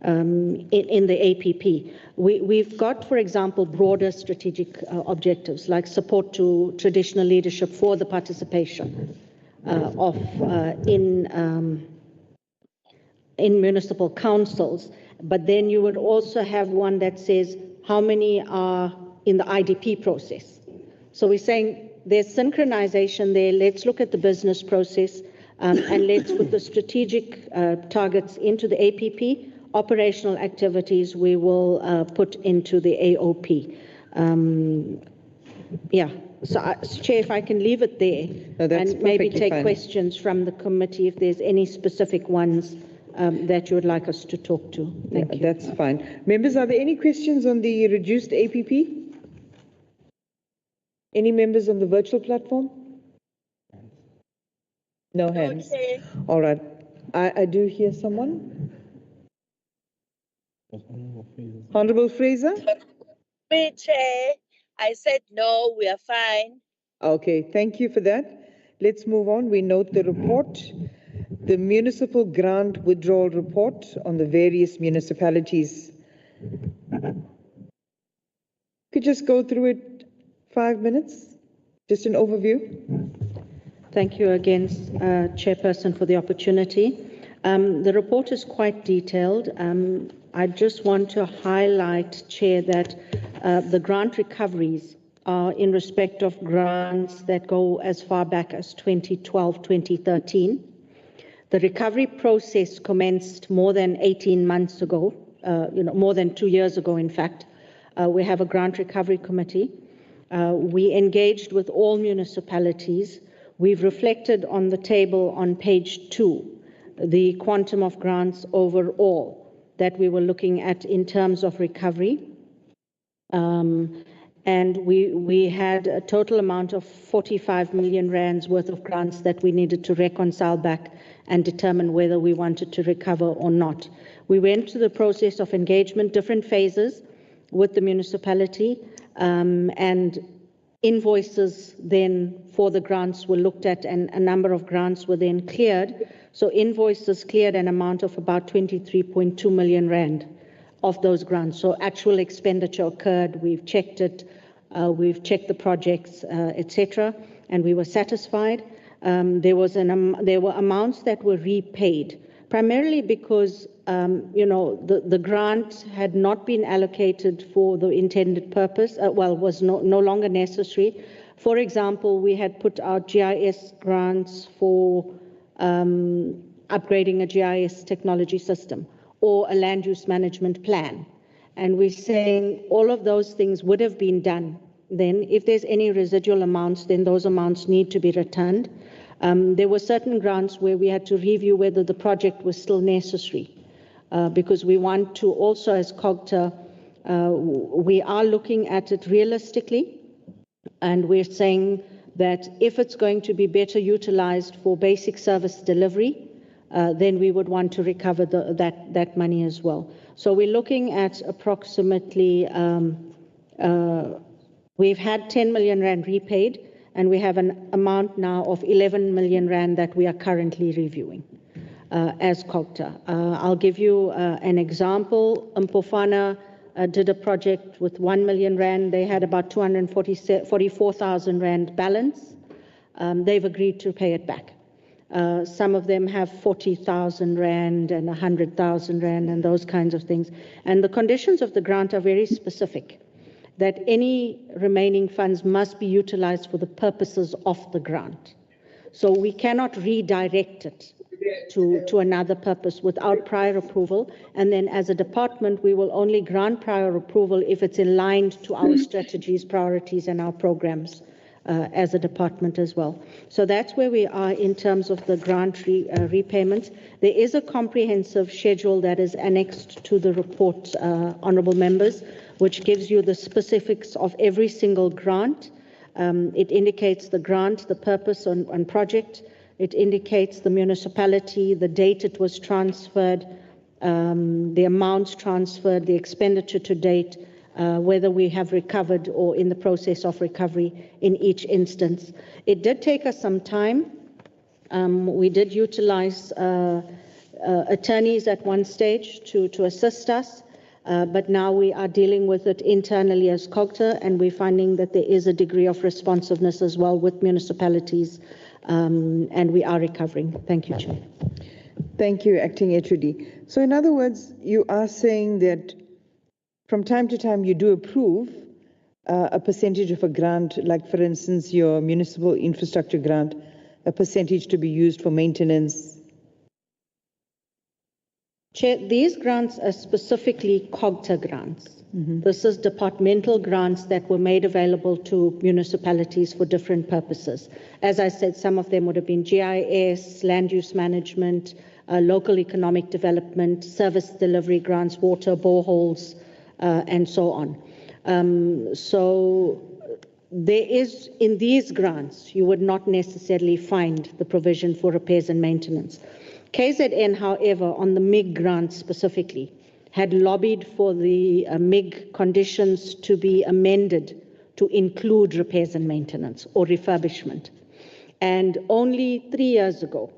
[SPEAKER 5] APP. We've got, for example, broader strategic objectives like support to traditional leadership for the participation in municipal councils. But then you would also have one that says how many are in the IDP process. So we're saying there's synchronization there. Let's look at the business process and let's put the strategic targets into the APP. Operational activities we will put into the AOP. So Chair, if I can leave it there and maybe take questions from the committee if there's any specific ones that you would like us to talk to. Thank you.
[SPEAKER 2] That's fine. Members, are there any questions on the reduced APP? Any members on the virtual platform? No hands.
[SPEAKER 1] Okay.
[SPEAKER 2] All right. I do hear someone. Honorable Fraser?
[SPEAKER 1] Me, Chair, I said no, we are fine.
[SPEAKER 2] Okay, thank you for that. Let's move on. We note the report, the municipal grant withdrawal report on the various municipalities. Could just go through it 5 minutes, just an overview.
[SPEAKER 5] Thank you again, Chairperson, for the opportunity. The report is quite detailed. I just want to highlight, Chair, that the grant recoveries are in respect of grants that go as far back as 2012, 2013. The recovery process commenced more than 18 months ago, more than 2 years ago, in fact. We have a grant recovery committee. We engaged with all municipalities. We've reflected on the table on page 2, the quantum of grants overall that we were looking at in terms of recovery. And we had a total amount of 45 million rands worth of grants that we needed to reconcile back and determine whether we wanted to recover or not. We went through the process of engagement, different phases with the municipality, and invoices then for the grants were looked at, and a number of grants were then cleared. So invoices cleared an amount of about 23.2 million rand of those grants. So actual expenditure occurred, we've checked it, we've checked the projects, etc., and we were satisfied. There were amounts that were repaid, primarily because the grant had not been allocated for the intended purpose, was no longer necessary. For example, we had put out GIS grants for upgrading a GIS technology system or a land use management plan. And we're saying all of those things would have been done. Then if there's any residual amounts, then those amounts need to be returned. There were certain grants where we had to review whether the project was still necessary, because we want to also, as Cogta, we are looking at it realistically, and we're saying that if it's going to be better utilized for basic service delivery, then we would want to recover that money as well. So we're looking at approximately, we've had 10 million rand repaid, and we have an amount now of 11 million rand that we are currently reviewing as Cogta. I'll give you an example. Mpofana did a project with 1 million rand. They had about 244,000 rand balance. They've agreed to pay it back. Some of them have 40,000 rand and 100,000 rand and those kinds of things. And the conditions of the grant are very specific, that any remaining funds must be utilized for the purposes of the grant. So we cannot redirect it to another purpose without prior approval. And then as a department, we will only grant prior approval if it's aligned to our strategies, priorities, and our programs as a department as well. So that's where we are in terms of the grant repayments. There is a comprehensive schedule that is annexed to the report, honourable members, which gives you the specifics of every single grant. It indicates the grant, the purpose and project. It indicates the municipality, the date it was transferred, the amounts transferred, the expenditure to date, whether we have recovered or in the process of recovery in each instance. It did take us some time. We did utilize attorneys at one stage to assist us, but now we are dealing with it internally as Cogta, and we're finding that there is a degree of responsiveness as well with municipalities, and we are recovering. Thank you, Chair.
[SPEAKER 2] Thank you, Acting HOD. So in other words, you are saying that from time to time you do approve a percentage of a grant, like for instance your municipal infrastructure grant, a percentage to be used for maintenance.
[SPEAKER 5] Chair, these grants are specifically Cogta grants. This is departmental grants that were made available to municipalities for different purposes. As I said, some of them would have been GIS, land use management, local economic development, service delivery grants, water, boreholes, and so on. So there is, in these grants, you would not necessarily find the provision for repairs and maintenance. KZN, however, on the MIG grant specifically, had lobbied for the MIG conditions to be amended to include repairs and maintenance or refurbishment. And only 3 years ago,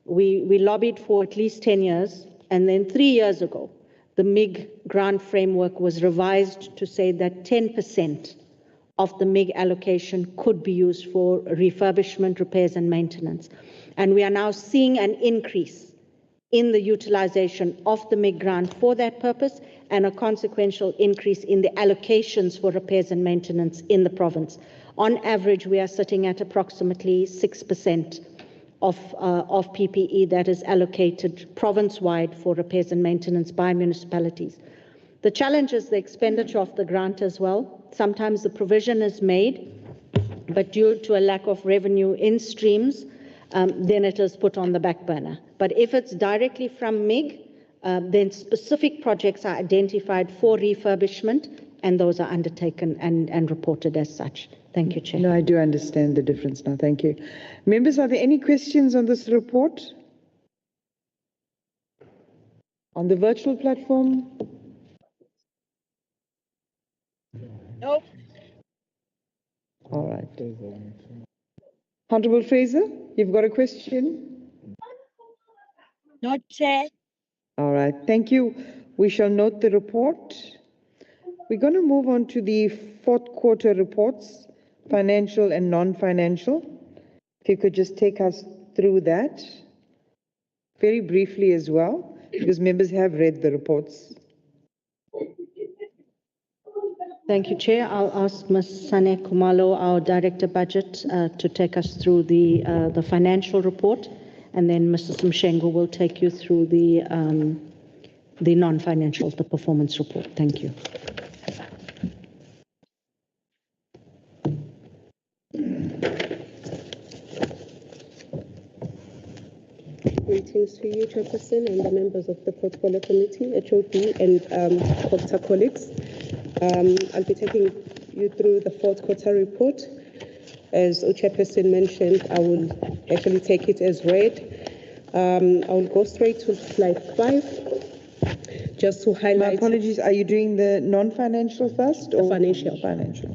[SPEAKER 5] we lobbied for at least 10 years, and then 3 years ago, the MIG grant framework was revised to say that 10% of the MIG allocation could be used for refurbishment, repairs, and maintenance. And we are now seeing an increase in the utilization of the MIG grant for that purpose, and a consequential increase in the allocations for repairs and maintenance in the province. On average, we are sitting at approximately 6% of PPE that is allocated province-wide for repairs and maintenance by municipalities. The challenge is the expenditure of the grant as well. Sometimes the provision is made, but due to a lack of revenue in streams, then it is put on the back burner. But if it's directly from MIG, then specific projects are identified for refurbishment, and those are undertaken and reported as such. Thank you, Chair.
[SPEAKER 2] No, I do understand the difference now. Thank you. Members, are there any questions on this report? On the virtual platform?
[SPEAKER 1] Nope.
[SPEAKER 2] All right. Honorable Fraser, you've got a question?
[SPEAKER 1] No, Chair.
[SPEAKER 2] All right. Thank you. We shall note the report. We're going to move on to the fourth quarter reports, financial and non-financial. If you could just take us through that very briefly as well, because members have read the reports.
[SPEAKER 5] Thank you, Chair. I'll ask Ms. Sane Kumalo, our Director Budget, to take us through the financial report, and then Mr. Mshengo will take you through the non-financial, the performance report. Thank you.
[SPEAKER 9] greetings to you, Chairperson, and the members of the Portfolio Committee, HOD, and Cogta colleagues. I'll be taking you through the fourth quarter report. As the Chairperson mentioned, I will actually take it as read. I will go straight to slide 5, just to highlight.
[SPEAKER 2] My apologies, are you doing the non-financial first or
[SPEAKER 9] financial?
[SPEAKER 2] Financial.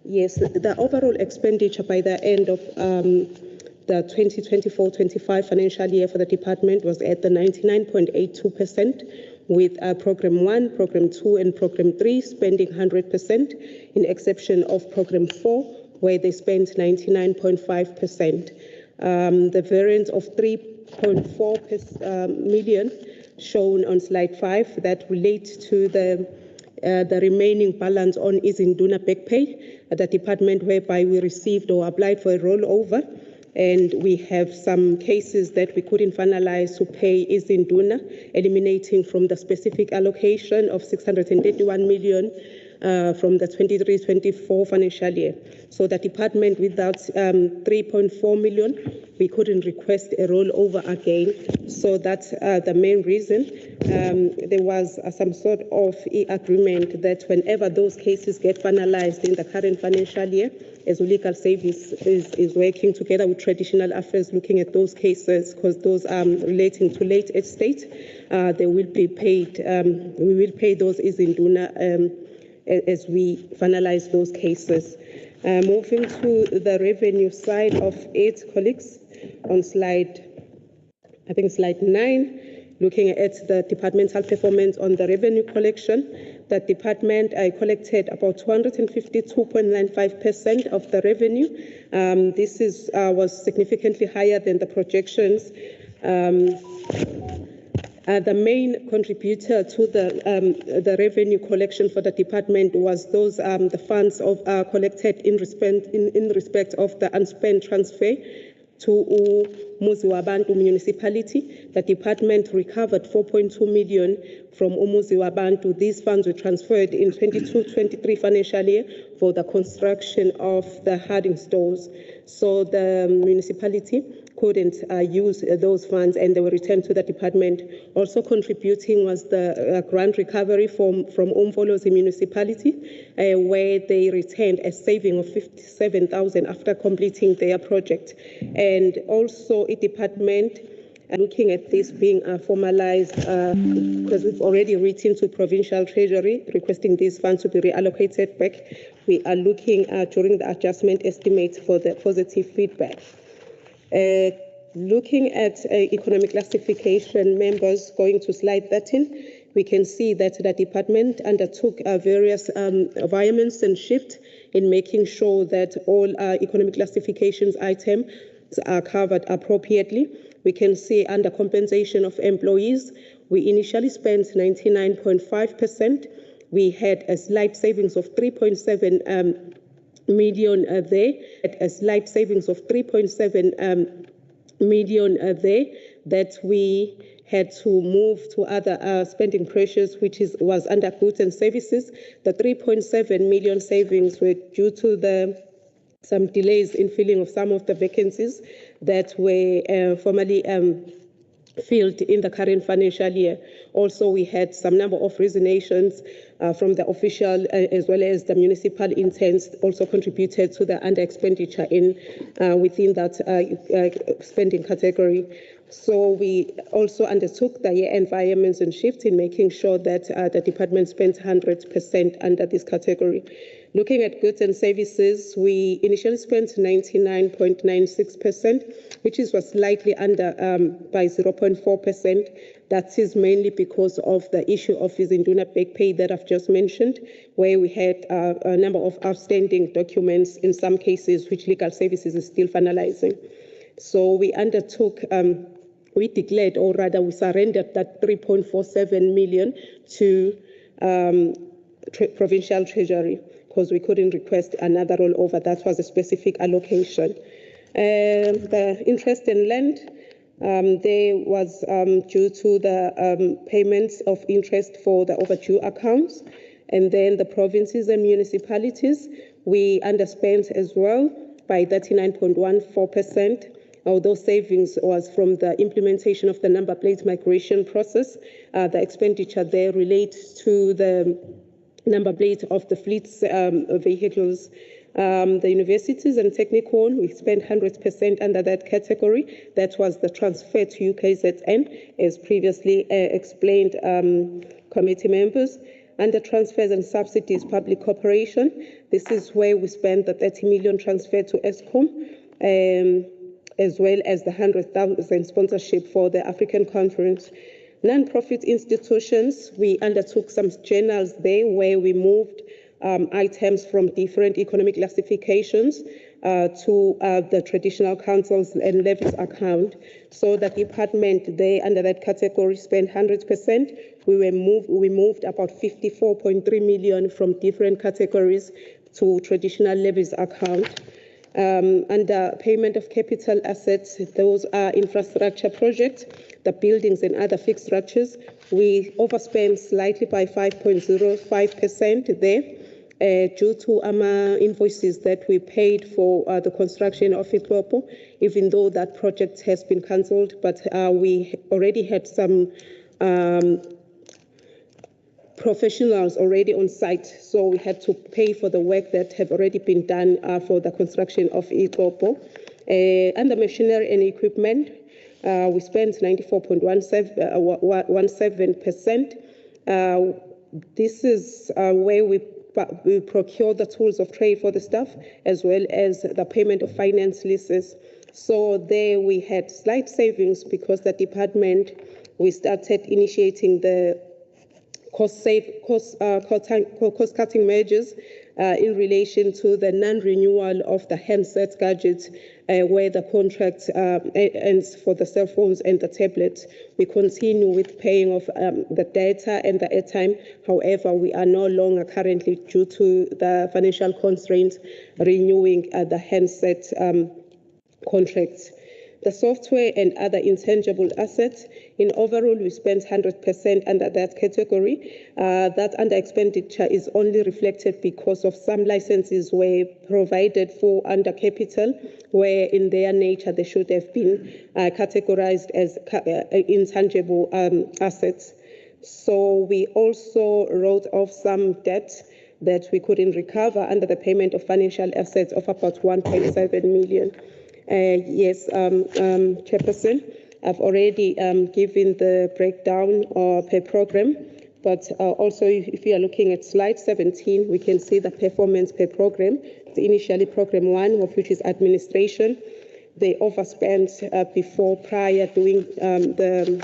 [SPEAKER 9] Yes, the overall expenditure by the end of the 2024-25 financial year for the department was at the 99.82%, with Program 1, Program 2, and Program 3 spending 100%, in exception of Program 4, where they spent 99.5%. The variance of 3.4 million shown on slide 5 that relates to the remaining balance on Izinduna back pay at the department, whereby we received or applied for a rollover, and we have some cases that we couldn't finalize to pay Izinduna, eliminating from the specific allocation of 631 million from the 23-24 financial year. So the department, without 3.4 million, we couldn't request a rollover again. So that's the main reason. There was some sort of agreement that whenever those cases get finalized in the current financial year, as legal service is working together with traditional affairs, looking at those cases, because those are relating to late estate, they will be paid. We will pay those Izinduna as we finalize those cases. Moving to the revenue side of it, colleagues, on slide 9, looking at the departmental performance on the revenue collection, the department collected about 252.95% of the revenue. This was significantly higher than the projections. The main contributor to the revenue collection for the department was those the funds collected in respect of the unspent transfer to Umuzi Wabantu Municipality. The department recovered 4.2 million from Umuzi Wabantu. These funds were transferred in 22-23 financial year for the construction of the harding stores. So the municipality couldn't use those funds, and they were returned to the department. Also contributing was the grant recovery from Umfolozi Municipality, where they returned a saving of 57,000 after completing their project. And also a department, looking at this being formalized, because we've already written to Provincial Treasury requesting these funds to be reallocated back. We are looking during the adjustment estimates for the positive feedback. Looking at economic classification, members, going to slide 13, we can see that the department undertook various environments and shift in making sure that all economic classifications items are covered appropriately. We can see under compensation of employees, we initially spent 99.5%. We had a slight savings of 3.7 million there, at a slight savings of 3.7 million there, that we had to move to other spending pressures, which was under goods and services. The 3.7 million savings were due to some delays in filling of some of the vacancies that were formerly filled in the current financial year. Also, we had some number of resignations from the official as well as the municipal interns also contributed to the under expenditure within that spending category. So we also undertook the year environments and shift in making sure that the department spent 100% under this category. Looking at goods and services, we initially spent 99.96%, which was slightly under by 0.4%. That is mainly because of the issue of Izinduna back pay that I've just mentioned, where we had a number of outstanding documents in some cases, which legal services is still finalizing. So we undertook, we declared, or rather we surrendered that 3.47 million to Provincial Treasury, because we couldn't request another rollover. That was a specific allocation. The interest in land, there was due to the payments of interest for the overdue accounts. And then the provinces and municipalities, we underspent as well. by 39.14%. Although savings was from the implementation of the number plate migration process, the expenditure there relates to the number plate of the fleet's vehicles. The universities and technical, we spent 100% under that category. That was the transfer to UKZN, as previously explained, committee members. Under transfers and subsidies, public cooperation, this is where we spent the 30 million transfer to ESCOM, as well as the 100,000 sponsorship for the African conference. Non-profit institutions, we undertook some journals there where we moved items from different economic classifications to the traditional councils and levies account. So the department there under that category spent 100%. We moved about 54.3 million from different categories to traditional levies account. Under payment of capital assets, those are infrastructure projects, the buildings and other fixed structures. We overspent slightly by 5.05% there due to invoices that we paid for the construction of eThekwini, even though that project has been cancelled. But we already had some professionals already on site, so we had to pay for the work that have already been done for the construction of eThekwini. Under machinery and equipment, we spent 94.17%. This is where we procure the tools of trade for the staff, as well as the payment of finance leases. So there we had slight savings because the department, we started initiating the cost-cutting measures in relation to the non-renewal of the handset gadgets, where the contract ends for the cell phones and the tablets. We continue with paying of the data and the airtime. However, we are no longer currently, due to the financial constraints, renewing the handset contracts. The software and other intangible assets, in overall, we spent 100% under that category. That under expenditure is only reflected because of some licenses were provided for under capital, where in their nature they should have been categorized as intangible assets. So we also wrote off some debt that we couldn't recover under the payment of financial assets of about 1.7 million. Yes, Chairperson, I've already given the breakdown per program, but also if you are looking at slide 17, we can see the performance per program. Initially, program 1, of which is administration, they overspent prior doing the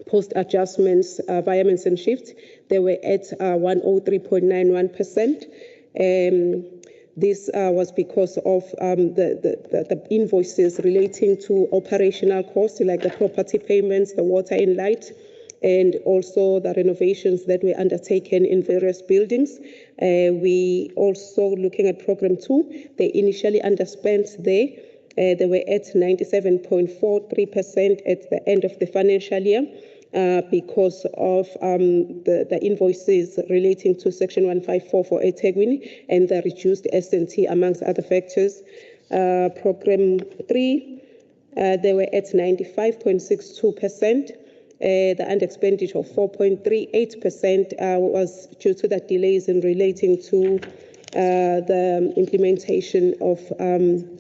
[SPEAKER 9] post adjustments, variaments and shifts. They were at 103.91%. This was because of the invoices relating to operational costs, like the property payments, the water and light, and also the renovations that were undertaken in various buildings. We also, looking at program 2, they initially underspent there. They were at 97.43% at the end of the financial year. Because of the invoices relating to Section 154 for eThekwini and the reduced S&T, amongst other factors. Program 3, they were at 95.62%. The under-expenditure of 4.38% was due to the delays in relating to the implementation of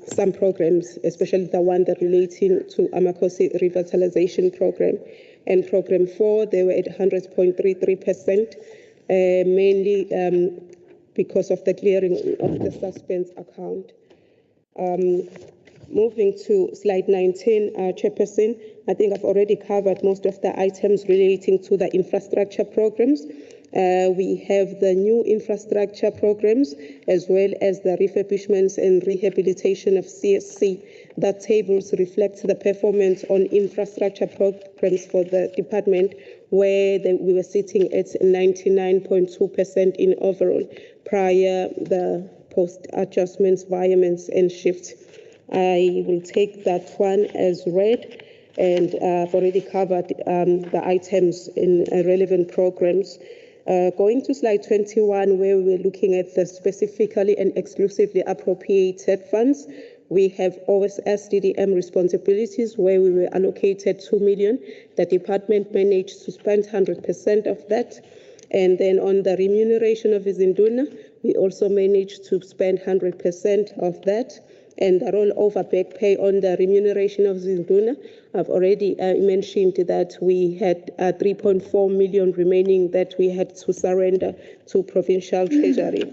[SPEAKER 9] some programs, especially the one that relating to Amakosi Revitalization Program. And program 4, they were at 100.33%, mainly because of the clearing of the suspense account. Moving to slide 19, Chairperson, I think I've already covered most of the items relating to the infrastructure programs. We have the new infrastructure programs, as well as the refurbishments and rehabilitation of CSC. That tables reflect the performance on infrastructure programs for the department, where we were sitting at 99.2% in overall prior the post adjustments, variaments and shifts. I will take that one as read, and I've already covered the items in relevant programs. Going to slide 21, where we're looking at the specifically and exclusively appropriated funds, we have SDDM responsibilities where we were allocated 2 million. The department managed to spend 100% of that. And then on the remuneration of Izinduna, we also managed to spend 100% of that. And the rollover back pay on the remuneration of Izinduna, I've already mentioned that we had 3.4 million remaining that we had to surrender to provincial treasury.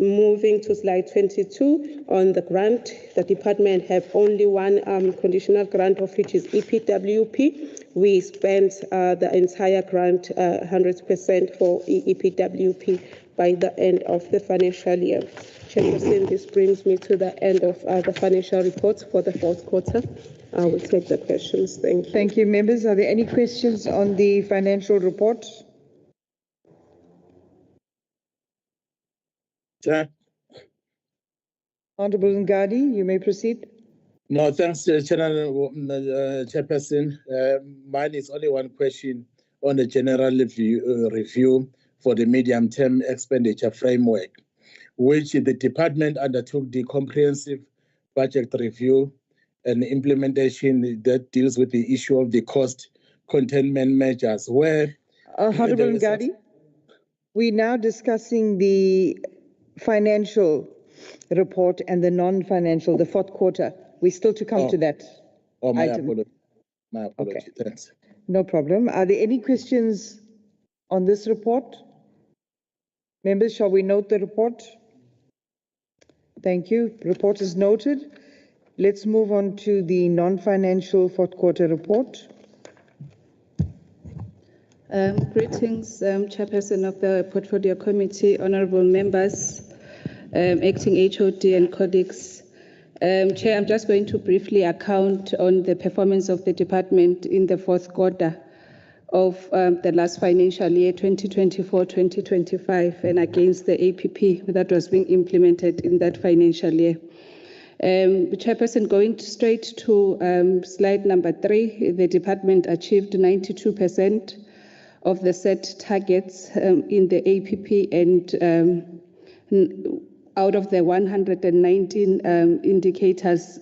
[SPEAKER 9] Moving to slide 22, on the grant, the department have only one conditional grant, of which is EPWP. We spent the entire grant 100% for EPWP by the end of the financial year. Chairperson, this brings me to the end of the financial reports for the fourth quarter. I will take the questions. Thank you.
[SPEAKER 2] Thank you, members. Are there any questions on the financial report?
[SPEAKER 7] Chair.
[SPEAKER 2] Honorable Ngadi, you may proceed.
[SPEAKER 7] No, thanks, Chairperson. Mine is only one question on the general review for the medium-term expenditure framework, which the department undertook the comprehensive budget review and implementation that deals with the issue of the cost containment measures. Where
[SPEAKER 2] Honorable Ngadi, we're now discussing the financial report and the non-financial, the fourth quarter. We're still to come to that.
[SPEAKER 7] Oh, my
[SPEAKER 2] item.
[SPEAKER 7] apology. My apology.
[SPEAKER 2] Okay.
[SPEAKER 7] Thanks.
[SPEAKER 2] No problem. Are there any questions on this report? Members, shall we note the report? Thank you. Report is noted. Let's move on to the non-financial fourth quarter report.
[SPEAKER 10] Greetings, Chairperson of the Portfolio Committee, honorable members, acting HOD and colleagues. Chair, I'm just going to briefly account on the performance of the department in the fourth quarter of the last financial year, 2024-2025, and against the APP that was being implemented in that financial year. Chairperson, going straight to slide number 3, the department achieved 92% of the set targets in the APP, and out of the 119 indicators,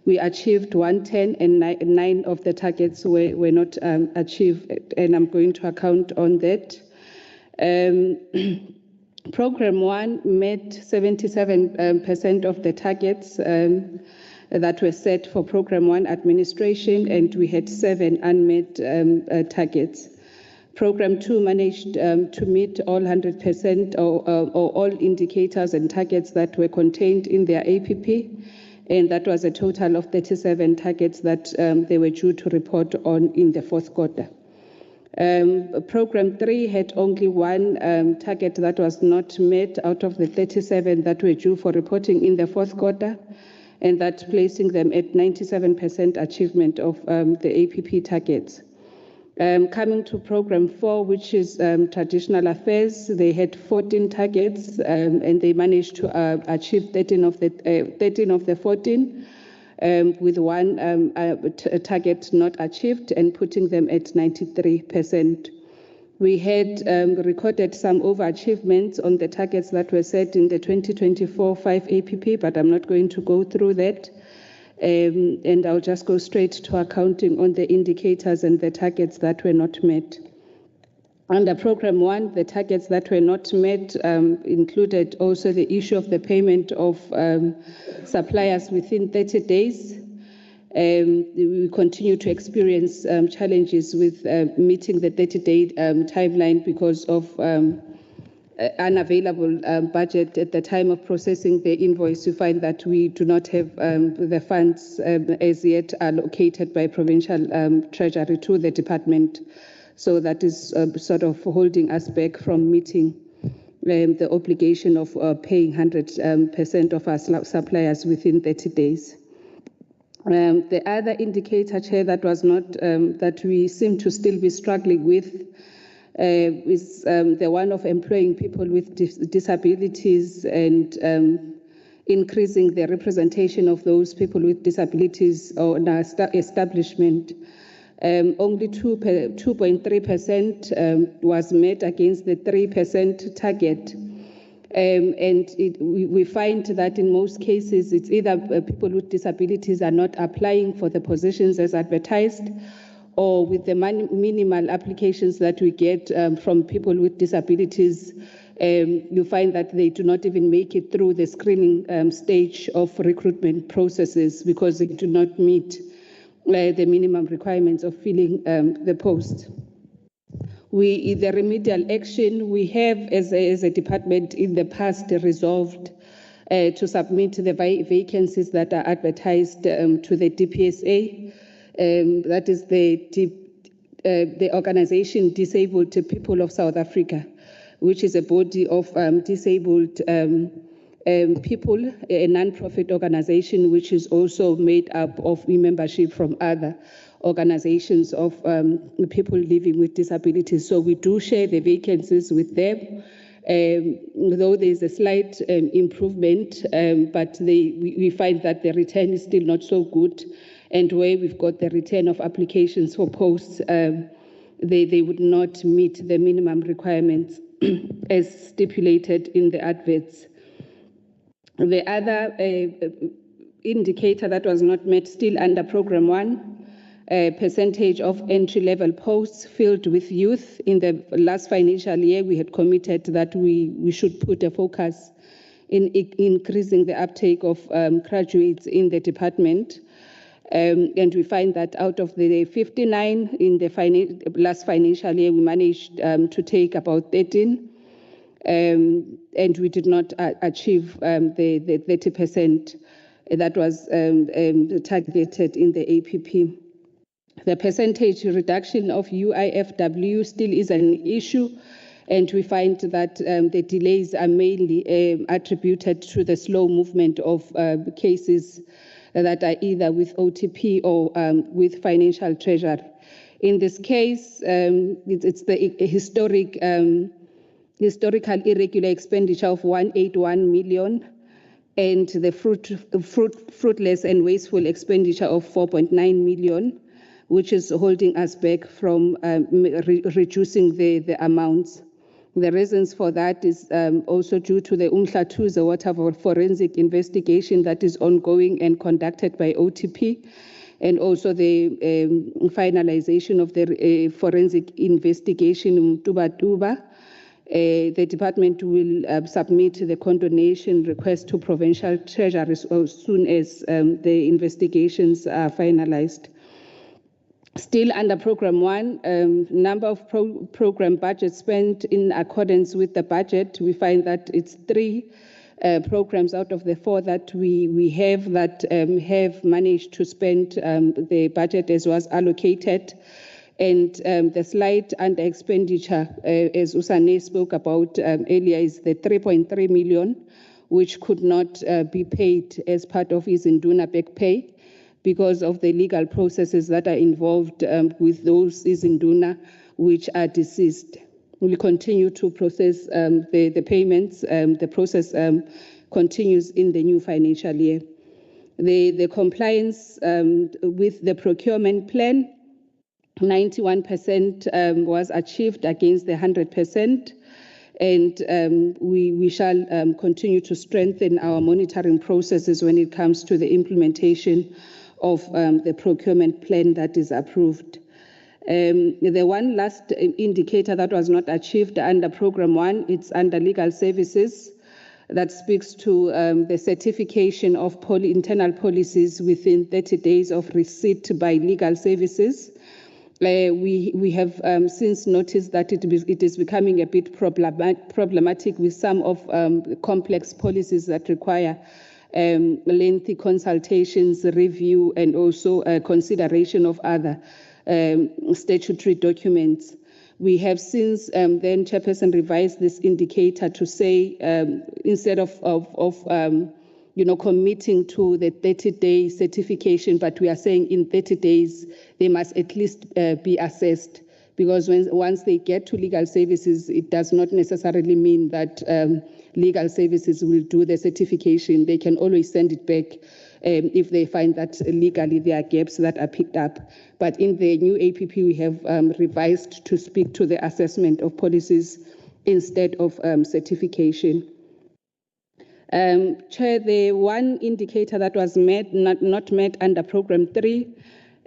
[SPEAKER 10] we achieved 110, and 9 of the targets were not achieved, and I'm going to account on that. Program 1 met 77% of the targets that were set for Program 1 administration, and we had 7 unmet targets. Program 2 managed to meet all 100% or all indicators and targets that were contained in their APP, and that was a total of 37 targets that they were due to report on in the fourth quarter. Program 3 had only 1 target that was not met out of the 37 that were due for reporting in the fourth quarter, and that placing them at 97% achievement of the APP targets. Coming to Program 4, which is Traditional Affairs, they had 14 targets, and they managed to achieve 13 of the 14, with 1 target not achieved, and putting them at 93%. We had recorded some overachievements on the targets that were set in the 2024-5 APP, but I'm not going to go through that. And I'll just go straight to accounting on the indicators and the targets that were not met. Under Program 1, the targets that were not met included also the issue of the payment of suppliers within 30 days. We continue to experience challenges with meeting the 30-day timeline because of unavailable budget at the time of processing the invoice. You find that we do not have the funds as yet allocated by provincial treasury to the department. So that is sort of holding us back from meeting the obligation of paying 100% of our suppliers within 30 days. The other indicator, Chair, that was not, that we seem to still be struggling with is the one of employing people with disabilities and increasing the representation of those people with disabilities in our establishment. Only 2.3% was met against the 3% target. And we find that in most cases, it's either people with disabilities are not applying for the positions as advertised, or with the minimal applications that we get from people with disabilities, you find that they do not even make it through the screening stage of recruitment processes because they do not meet the minimum requirements of filling the post. The remedial action we have as a department in the past resolved to submit the vacancies that are advertised to the DPSA. That is the organization Disabled People of South Africa, which is a body of disabled people, a non-profit organization which is also made up of membership from other organizations of people living with disabilities. So we do share the vacancies with them, though there's a slight improvement, but we find that the return is still not so good. And where we've got the return of applications for posts, they would not meet the minimum requirements as stipulated in the adverts. The other indicator that was not met, still under Program 1, percentage of entry-level posts filled with youth. In the last financial year, we had committed that we should put a focus in increasing the uptake of graduates in the department. And we find that out of the 59 in the last financial year, we managed to take about 13, and we did not achieve the 30% that was targeted in the APP. The percentage reduction of UIFW still is an issue, and we find that the delays are mainly attributed to the slow movement of cases that are either with OTP or with financial treasure. In this case, it's the historical irregular expenditure of 181 million and the fruitless and wasteful expenditure of 4.9 million, which is holding us back from reducing the amounts. The reasons for that is also due to the Umhlatuze water forensic investigation that is ongoing and conducted by OTP, and also the finalization of the forensic investigation in Tuba. The department will submit the condonation request to Provincial Treasury as soon as the investigations are finalized. Still under Program 1, number of program budgets spent in accordance with the budget, we find that it's 3 programs out of the 4 that we have that have managed to spend the budget as was allocated. And the slight under expenditure, as Usane spoke about earlier, is the 3.3 million, which could not be paid as part of his Induna back pay, because of the legal processes that are involved with those Izinduna which are deceased. We continue to process the payments. The process continues in the new financial year. The compliance with the procurement plan, 91% was achieved against the 100%. And we shall continue to strengthen our monitoring processes when it comes to the implementation of the procurement plan that is approved. The one last indicator that was not achieved under Program 1, it's under legal services, that speaks to the certification of internal policies within 30 days of receipt by legal services. We have since noticed that it is becoming a bit problematic with some of the complex policies that require lengthy consultations, review, and also consideration of other statutory documents. We have since then, Chairperson, revised this indicator to say instead of committing to the 30-day certification, but we are saying in 30 days they must at least be assessed, because once they get to legal services, it does not necessarily mean that legal services will do the certification. They can always send it back if they find that legally there are gaps that are picked up. But in the new APP, we have revised to speak to the assessment of policies instead of certification. Chair, the one indicator that was not met under Program 3,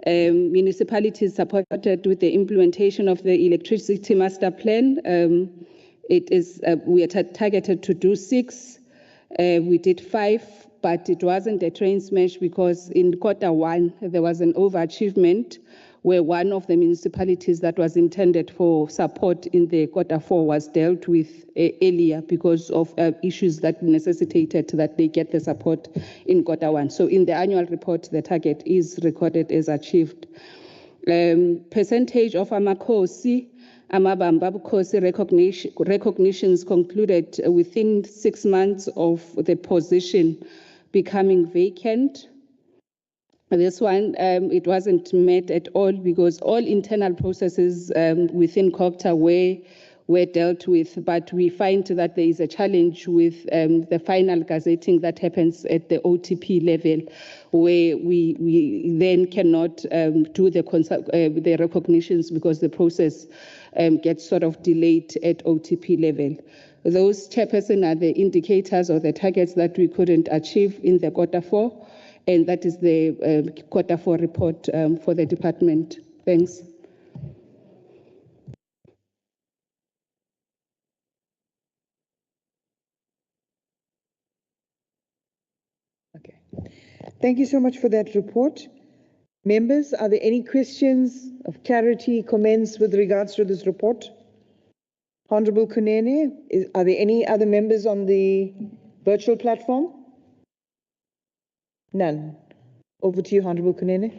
[SPEAKER 10] municipalities supported with the implementation of the electricity master plan. It is we are targeted to do 6. We did 5, but it wasn't a train smash because in Q1 there was an overachievement where one of the municipalities that was intended for support in the Q4 was dealt with earlier because of issues that necessitated that they get the support in Q1. So in the annual report, the target is recorded as achieved. Percentage of amakosi, amabamba bukhosi recognitions concluded within 6 months of the position becoming vacant. This one, it wasn't met at all because all internal processes within Cogta were dealt with, but we find that there is a challenge with the final gazetting that happens at the OTP level, where we then cannot do the recognitions because the process gets sort of delayed at OTP level. Those, Chairperson, are the indicators or the targets that we couldn't achieve in the Q4. And that is the Q4 report for the department. Thanks.
[SPEAKER 2] Okay. Thank you so much for that report. Members, are there any questions of clarity, comments with regards to this report? Honorable Kunene, are there any other members on the virtual platform? None. Over to you, Honorable Kunene.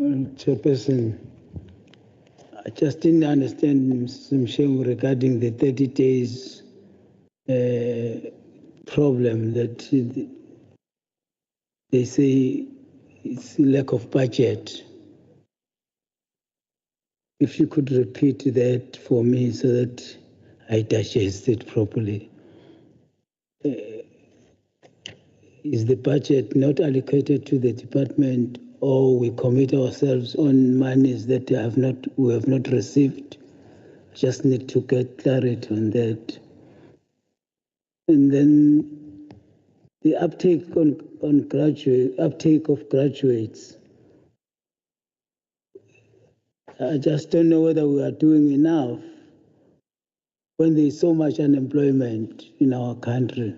[SPEAKER 4] Chairperson, I just didn't understand Mr. Mshengu regarding the 30 days problem that they say it's lack of budget. If you could repeat that for me so that I digest it properly. Is the budget not allocated to the department, or we commit ourselves on monies that we have not received? I just need to get clarity on that. And then the uptake of graduates. I just don't know whether we are doing enough when there is so much unemployment in our country.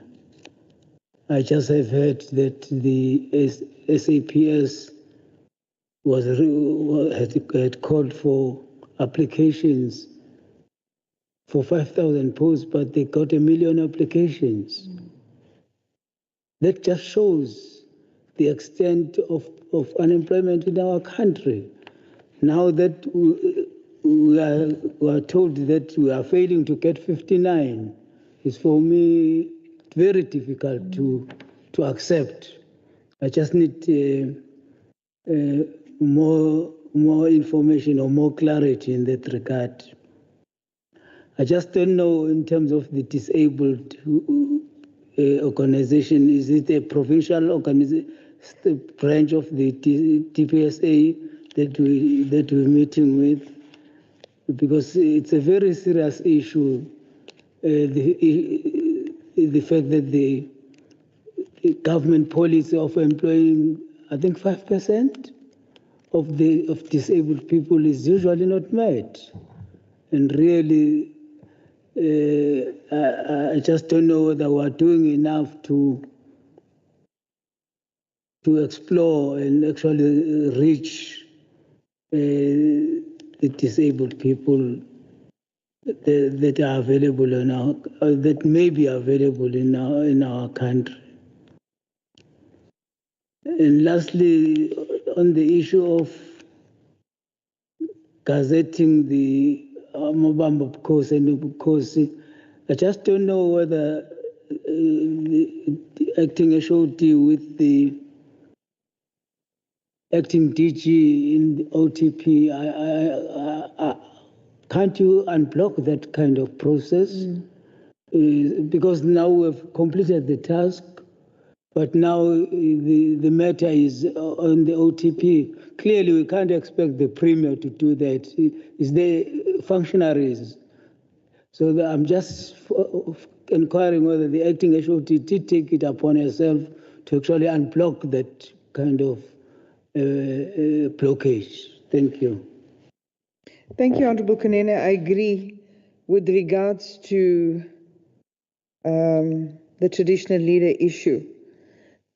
[SPEAKER 4] I just have heard that the SAPS had called for applications for 5,000 posts, but they got 1 million applications. That just shows the extent of unemployment in our country. Now that we are told that we are failing to get 59, it's for me very difficult to accept. I just need more information or more clarity in that regard. I just don't know in terms of the disabled organization. Is it a provincial organization, branch of the DPSA that we're meeting with? Because it's a very serious issue. The fact that the government policy of employing, I think 5% of disabled people is usually not met. And really, I just don't know whether we're doing enough to explore and actually reach the disabled people that are available that may be available in our country. And lastly, on the issue of gazetting the Mobamba Bukhosi and Bukhosi, I just don't know whether the acting HOD with the acting DG in the OTP, can't you unblock that kind of process because now we've completed the task, but now the matter is on the OTP. Clearly, we can't expect the Premier to do that. It's the functionaries. So I'm just inquiring whether the acting HOT did take it upon herself to actually unblock that kind of blockage. Thank you.
[SPEAKER 2] Thank you, Honorable Kunene. I agree with regards to the traditional leader issue.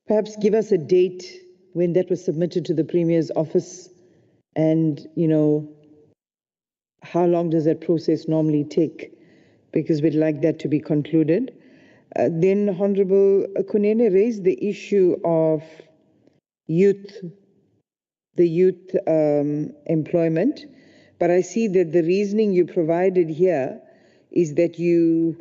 [SPEAKER 2] Perhaps give us a date when that was submitted to the Premier's office, and how long does that process normally take? Because we'd like that to be concluded. Then Honorable Kunene raised the issue of the youth employment, but I see that the reasoning you provided here is that you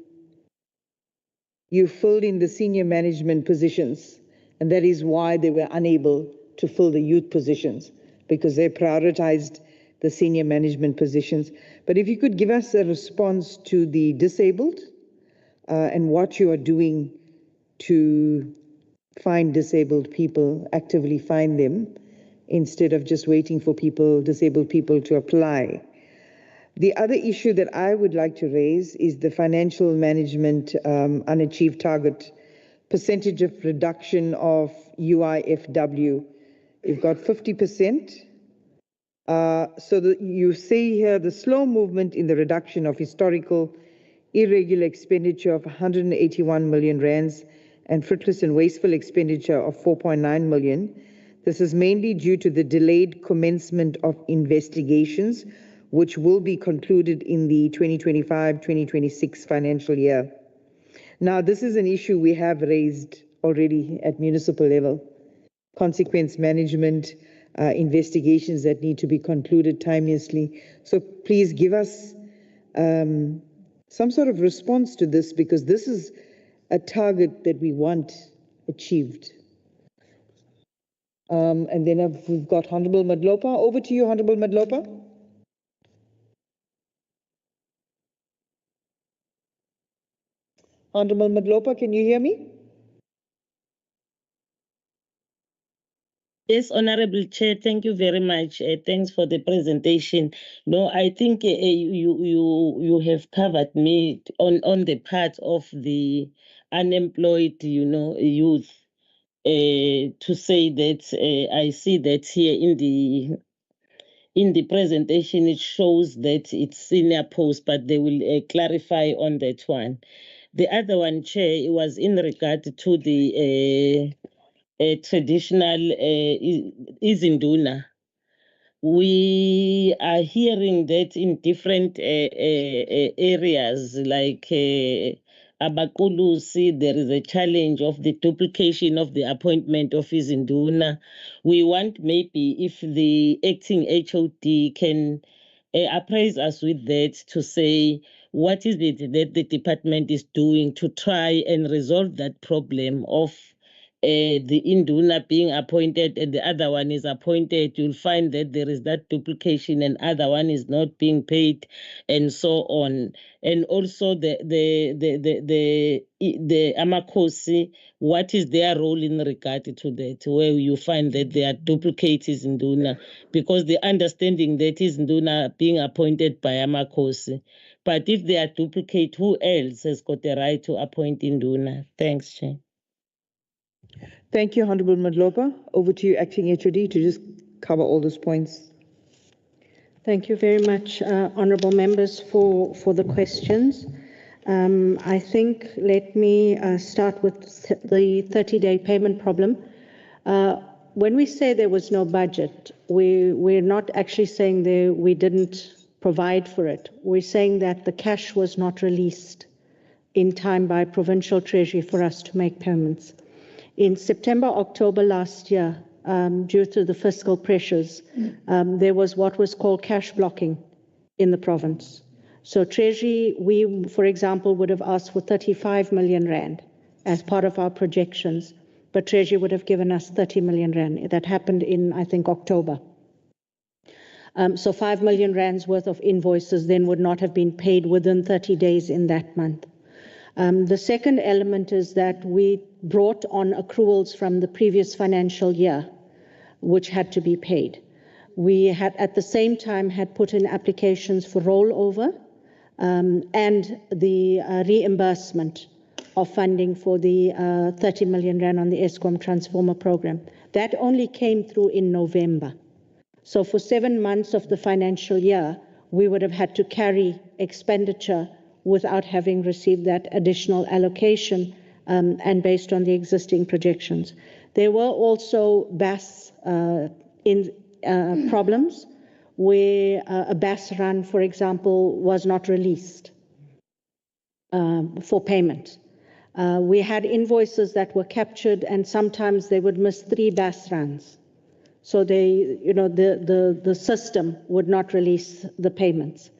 [SPEAKER 2] filled in the senior management positions, and that is why they were unable to fill the youth positions, because they prioritized the senior management positions. But if you could give us a response to the disabled and what you are doing to find disabled people, actively find them, instead of just waiting for disabled people to apply. The other issue that I would like to raise is the financial management unachieved target percentage of reduction of UIFW. You've got 50%. So you say here the slow movement in the reduction of historical irregular expenditure of 181 million rands and fruitless and wasteful expenditure of 4.9 million. This is mainly due to the delayed commencement of investigations, which will be concluded in the 2025-2026 financial year. Now, this is an issue we have raised already at municipal level. Consequence management, investigations that need to be concluded timeously. So please give us some sort of response to this, because this is a target that we want achieved. And then we've got Honorable Madlopa. Over to you, Honorable Madlopa. Honorable Madlopa, can you hear me?
[SPEAKER 11] Yes, Honorable Chair, thank you very much. Thanks for the presentation. No, I think you have covered me on the part of the unemployed, youth. To say that I see that here in the presentation it shows that it's senior post, but they will clarify on that one. The other one, Chair, it was in regard to the traditional izinduna. We are hearing that in different areas like Abakulusi, there is a challenge of the duplication of the appointment of izinduna. We want maybe if the acting HOD can appraise us with that, to say what is it that the department is doing to try and resolve that problem of the induna being appointed and the other one is appointed. You'll find that there is that duplication and other one is not being paid, and so on. And also the Amakosi, what is their role in regard to that, where you find that they are duplicates in Nduna, because the understanding that is Nduna being appointed by Amakosi. But if they are duplicate, who else has got the right to appoint Nduna? Thanks, Chair.
[SPEAKER 2] Thank you, Honorable Madlopa. Over to you, Acting HOD, to just cover all those points.
[SPEAKER 5] Thank you very much, honourable members, for the questions. I think let me start with the 30-day payment problem. When we say there was no budget, we're not actually saying we didn't provide for it. We're saying that the cash was not released in time by Provincial Treasury for us to make payments. In September, October last year, due to the fiscal pressures, there was what was called cash blocking in the province. So Treasury, we, for example, would have asked for 35 million rand as part of our projections, but Treasury would have given us 30 million rand. That happened in, I think, October. So 5 million rands worth of invoices then would not have been paid within 30 days in that month. The second element is that we brought on accruals from the previous financial year, which had to be paid. We had at the same time had put in applications for rollover and the reimbursement of funding for the 30 million rand on the Eskom Transformer program. That only came through in November. So for 7 months of the financial year, we would have had to carry expenditure without having received that additional allocation and based on the existing projections. There were also BAS problems where a BAS run, for example, was not released for payment. We had invoices that were captured, and sometimes they would miss 3 BAS runs. So the system would not release the payments.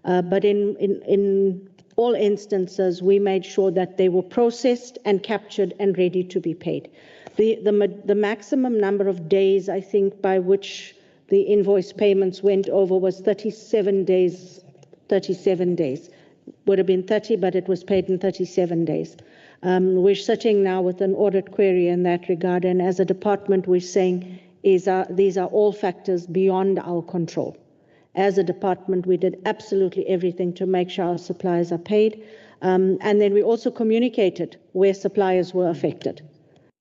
[SPEAKER 5] But in all instances, we made sure that they were processed and captured and ready to be paid. The maximum number of days, I think, by which the invoice payments went over was 37 days. 37 days. Would have been 30, but it was paid in 37 days. We're sitting now with an audit query in that regard, and as a department, we're saying these are all factors beyond our control. As a department, we did absolutely everything to make sure our suppliers are paid, and then we also communicated where suppliers were affected.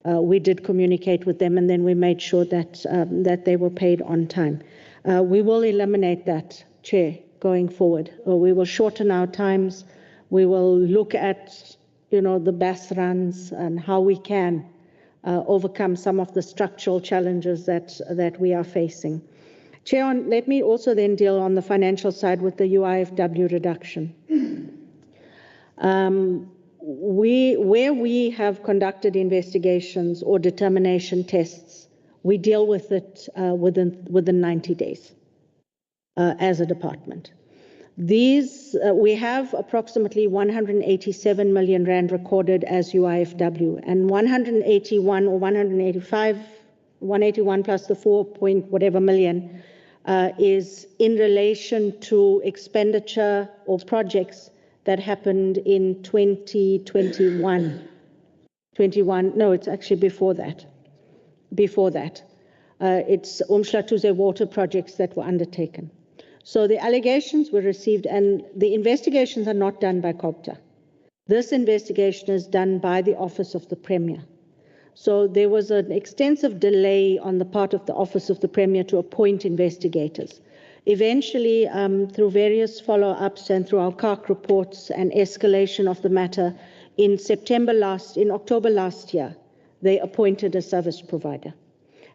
[SPEAKER 5] We did communicate with them, and then we made sure that they were paid on time. We will eliminate that, Chair, going forward. We will shorten our times. We will look at the BAS runs and how we can overcome some of the structural challenges that we are facing. Chair, let me also then deal on the financial side with the UIFW reduction. Where we have conducted investigations or determination tests, we deal with it within 90 days as a department. We have approximately 187 million rand recorded as UIFW, and 181 or 185, 181 plus the 4 point whatever million is in relation to expenditure or projects that happened in 2021. No, it's actually before that. It's Umhlatuze water projects that were undertaken. So the allegations were received, and the investigations are not done by Cogta. This investigation is done by the Office of the Premier. So there was an extensive delay on the part of the Office of the Premier to appoint investigators. Eventually, through various follow-ups and through our CARC reports and escalation of the matter, in October last year, they appointed a service provider.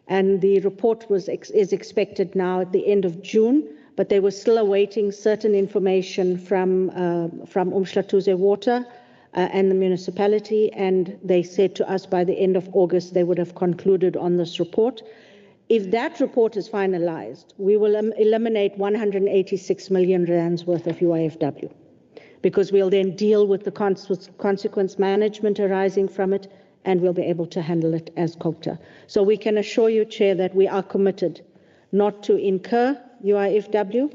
[SPEAKER 5] And the report is expected now at the end of June, but they were still awaiting certain information from Umhlatuze Water and the municipality, and they said to us by the end of August they would have concluded on this report. If that report is finalized, we will eliminate 186 million rands worth of UIFW, because we'll then deal with the consequence management arising from it, and we'll be able to handle it as Cogta. So we can assure you, Chair, that we are committed not to incur UIFW,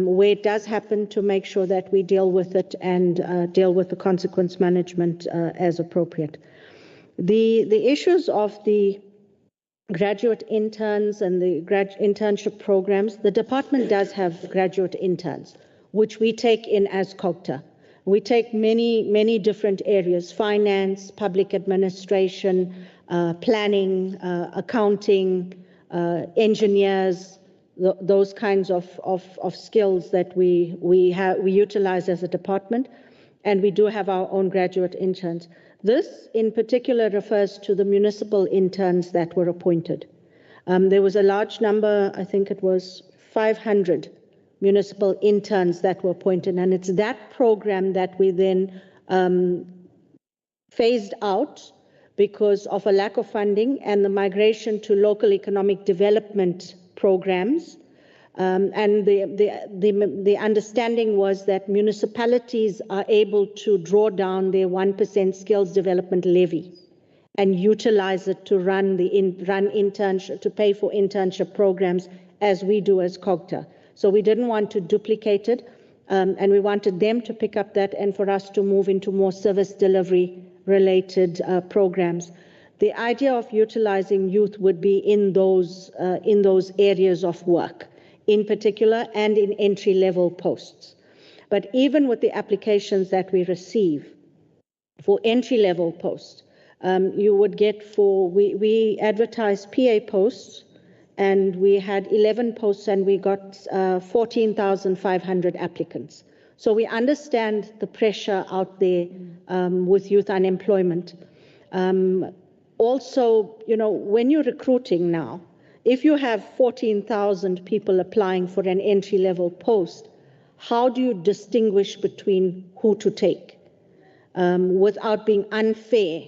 [SPEAKER 5] where it does happen, to make sure that we deal with it and deal with the consequence management as appropriate. The issues of the graduate interns and the internship programs, the department does have graduate interns, which we take in as Cogta. We take many different areas: finance, public administration, planning, accounting, engineers, those kinds of skills that we utilize as a department, and we do have our own graduate interns. This in particular refers to the municipal interns that were appointed. There was a large number, I think it was 500 municipal interns that were appointed, and it's that program that we then phased out because of a lack of funding and the migration to local economic development programs. And the understanding was that municipalities are able to draw down their 1% skills development levy and utilize it to run internship, to pay for internship programs, as we do as Cogta. So we didn't want to duplicate it. and we wanted them to pick up that and for us to move into more service delivery related programs. The idea of utilizing youth would be in those areas of work in particular and in entry-level posts. But even with the applications that we receive for entry-level posts, you would get we advertised PA posts, and we had 11 posts and we got 14,500 applicants. So we understand the pressure out there with youth unemployment. Also, when you're recruiting now, if you have 14,000 people applying for an entry-level post, how do you distinguish between who to take without being unfair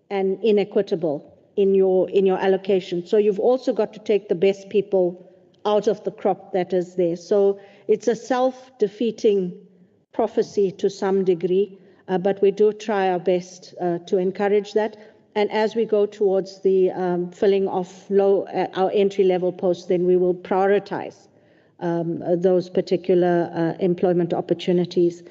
[SPEAKER 5] and inequitable in your allocation? So you've also got to take the best people out of the crop that is there. So it's a self-defeating prophecy to some degree, but we do try our best to encourage that. And as we go towards the filling of our entry-level posts, then we will prioritize those particular employment opportunities.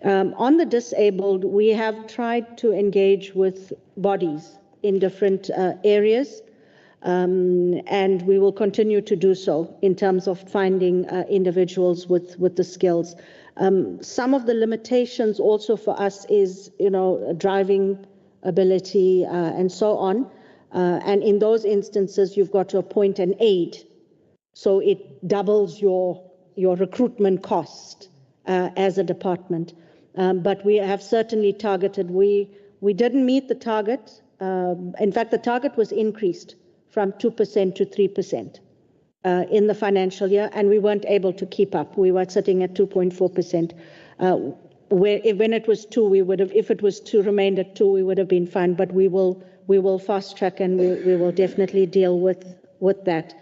[SPEAKER 5] On the disabled, we have tried to engage with bodies in different areas, and we will continue to do so in terms of finding individuals with the skills. Some of the limitations also for us is, driving ability and so on. And in those instances, you've got to appoint an aide. So it doubles your recruitment cost as a department. But we have certainly targeted. We didn't meet the target. In fact, the target was increased from 2% to 3% in the financial year, and we weren't able to keep up. We were sitting at 2.4%. When it was 2, we would have. If it was 2, remained at 2, we would have been fine. But we will fast track, and we will definitely deal with that.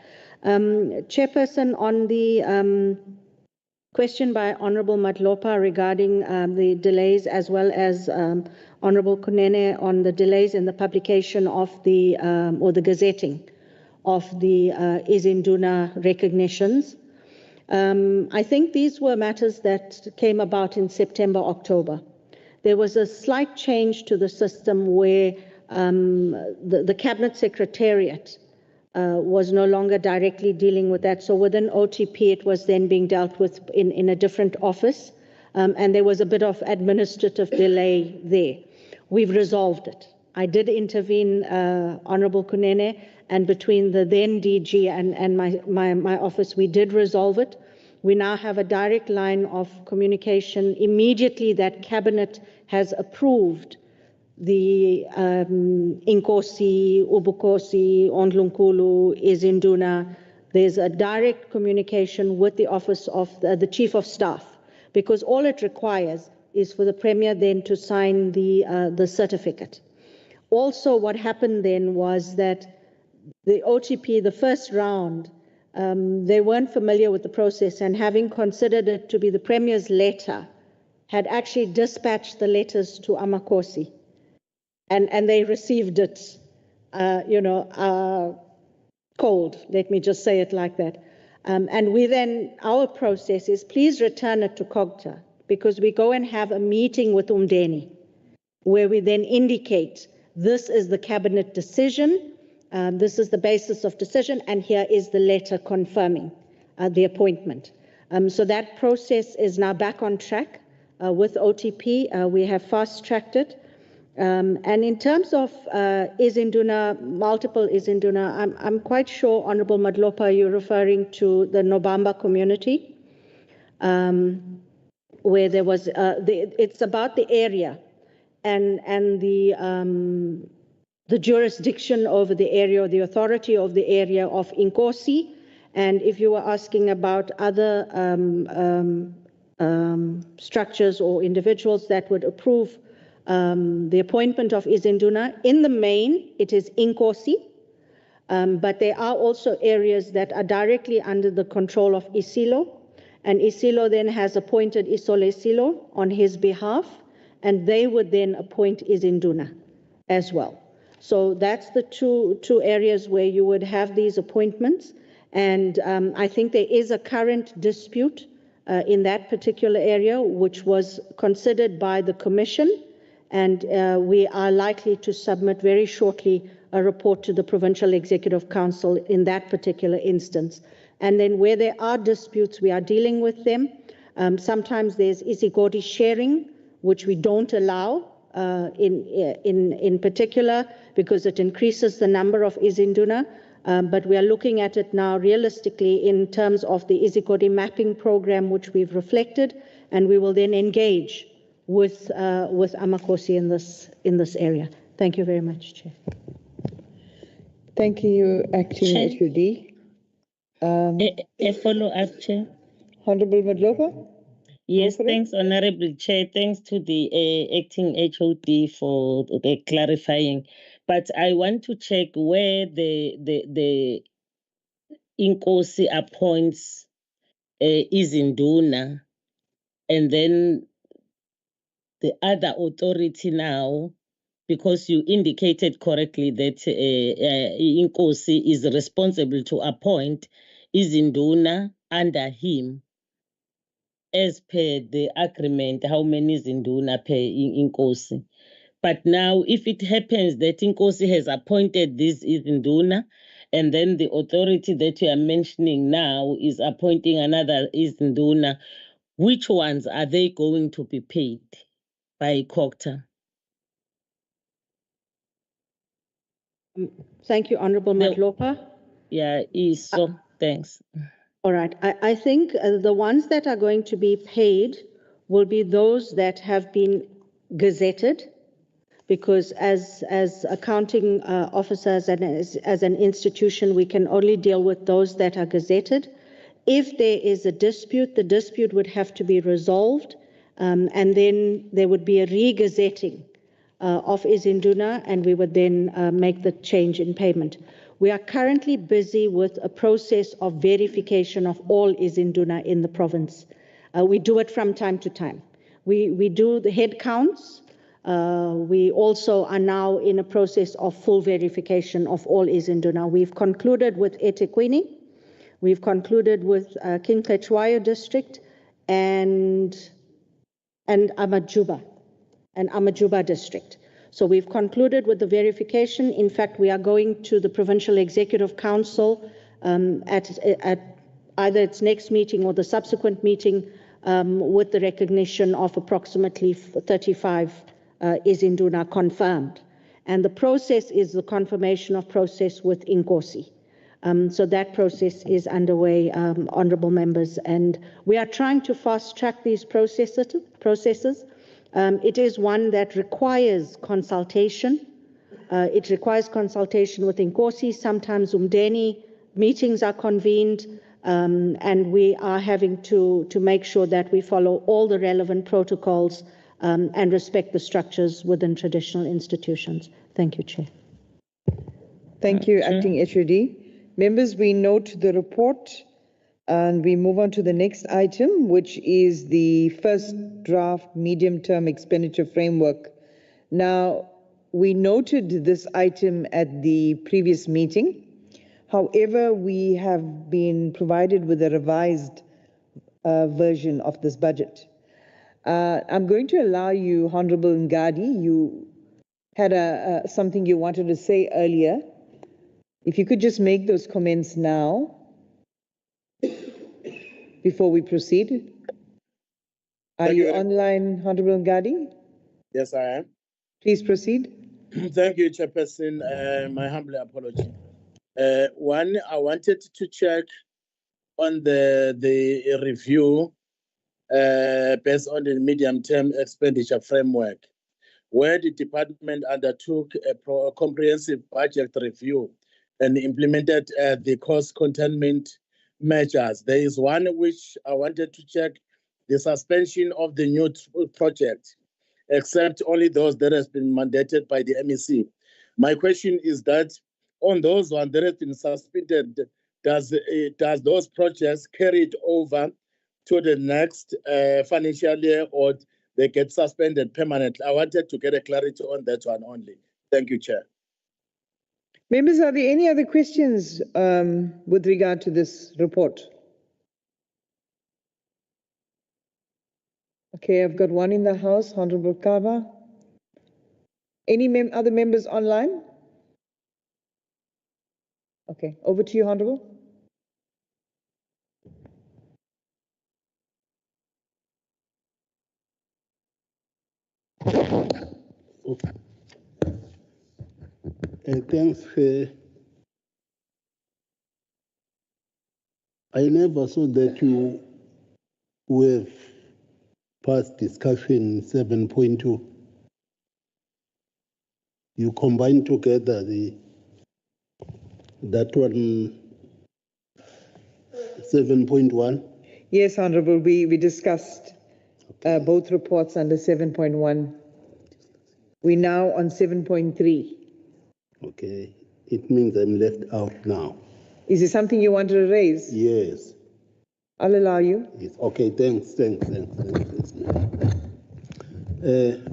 [SPEAKER 5] Chairperson, on the question by Honourable Matlopa regarding the delays, as well as Honourable Kunene on the delays in the publication of or the gazetting of the Izinduna recognitions. I think these were matters that came about in September, October. There was a slight change to the system where the Cabinet Secretariat was no longer directly dealing with that. So within OTP, it was then being dealt with in a different office, and there was a bit of administrative delay there. We've resolved it. I did intervene, Honourable Kunene, and between the then DG and my office, we did resolve it. We now have a direct line of communication immediately that Cabinet has approved the Inkosi, Ubukosi, Ondlunkulu, Izinduna. There's a direct communication with the Office of the Chief of Staff, because all it requires is for the Premier then to sign the certificate. Also, what happened then was that the OTP, the first round, they weren't familiar with the process, and having considered it to be the Premier's letter, had actually dispatched the letters to Amakosi, and they received it, cold. Let me just say it like that. And we then, our process is please return it to Cogta, because we go and have a meeting with Umdeni, where we then indicate this is the Cabinet decision. This is the basis of decision, and here is the letter confirming the appointment. So that process is now back on track with OTP. We have fast-tracked it. And in terms of Izinduna, multiple Izinduna, I'm quite sure, Honourable Madlopa, you're referring to the Nobamba community, where there was, it's about the area and the jurisdiction over the area, or the authority of the area of Inkosi. And if you were asking about other structures or individuals that would approve the appointment of Izinduna, in the main, it is Inkosi, but there are also areas that are directly under the control of Isilo, and Isilo then has appointed Isole Isilo on his behalf, and they would then appoint Izinduna as well. So that's the two areas where you would have these appointments. And I think there is a current dispute in that particular area, which was considered by the Commission, and we are likely to submit very shortly a report to the Provincial Executive Council in that particular instance. And then where there are disputes, we are dealing with them. Sometimes there's isigodi sharing, which we don't allow in particular because it increases the number of izinduna. But we are looking at it now realistically in terms of the isigodi mapping program, which we've reflected, and we will then engage with Amakosi in this area. Thank you very much, Chair.
[SPEAKER 2] Thank you, Acting HOD.
[SPEAKER 11] A follow-up, Chair.
[SPEAKER 2] Honorable Madlopa?
[SPEAKER 11] Yes, thanks, Honorable Chair. Thanks to the Acting HOD for clarifying. But I want to check where the Inkosi appoints izinduna, and then the other authority now, because you indicated correctly that Inkosi is responsible to appoint izinduna under him as per the agreement, how many izinduna per Inkosi. But now if it happens that Inkosi has appointed this izinduna, and then the authority that you are mentioning now is appointing another izinduna, which ones are they going to be paid by Cogta?
[SPEAKER 5] Thank you, Honorable Madlopa.
[SPEAKER 11] Yeah, so thanks.
[SPEAKER 5] All right. I think the ones that are going to be paid will be those that have been gazetted, because as accounting officers and as an institution, we can only deal with those that are gazetted. If there is a dispute, the dispute would have to be resolved, and then there would be a re-gazetting of izinduna, and we would then make the change in payment. We are currently busy with a process of verification of all izinduna in the province. We do it from time to time. We do the head counts. We also are now in a process of full verification of all izinduna. We've concluded with eThekwini. We've concluded with King Cetshwayo district and Amajuba district. So we've concluded with the verification. In fact, we are going to the Provincial Executive Council at either its next meeting or the subsequent meeting with the recognition of approximately 35 izinduna confirmed. And the process is the confirmation of process with Inkosi. So that process is underway, honourable members, and we are trying to fast track these processes. It is one that requires consultation. It requires consultation with Inkosi. Sometimes umdeni meetings are convened, and we are having to make sure that we follow all the relevant protocols and respect the structures within traditional institutions. Thank you, Chair.
[SPEAKER 2] Thank you, Acting HOD. Members, we note the report and we move on to the next item, which is the first draft medium-term expenditure framework. Now, we noted this item at the previous meeting. However, we have been provided with a revised version of this budget. I'm going to allow you, Honorable Ngadi, you had something you wanted to say earlier. If you could just make those comments now before we proceed. Are you online, Honorable Ngadi?
[SPEAKER 7] Yes, I am.
[SPEAKER 2] Please proceed.
[SPEAKER 7] Thank you, Chairperson. My humble apology. One, I wanted to check on the review based on the medium-term expenditure framework, where the department undertook a comprehensive budget review and implemented the cost containment measures. There is one which I wanted to check, the suspension of the new project, except only those that has been mandated by the MEC. My question is that on those ones that have been suspended, does those projects carry it over to the next financial year, or they get suspended permanently? I wanted to get a clarity on that one only. Thank you, Chair.
[SPEAKER 2] Members, are there any other questions with regard to this report? Okay, I've got one in the House, Honorable Kaba. Any other members online? Okay, over to you, Honorable.
[SPEAKER 12] Thanks. I never saw that you have passed discussion 7.2. You combine together that one 7.1.
[SPEAKER 2] Yes, Honorable, we discussed both reports under 7.1. We're now on 7.3.
[SPEAKER 12] Okay, it means I'm left out now.
[SPEAKER 2] Is it something you wanted to raise?
[SPEAKER 12] Yes.
[SPEAKER 2] I'll allow you.
[SPEAKER 12] Yes. Okay, thanks.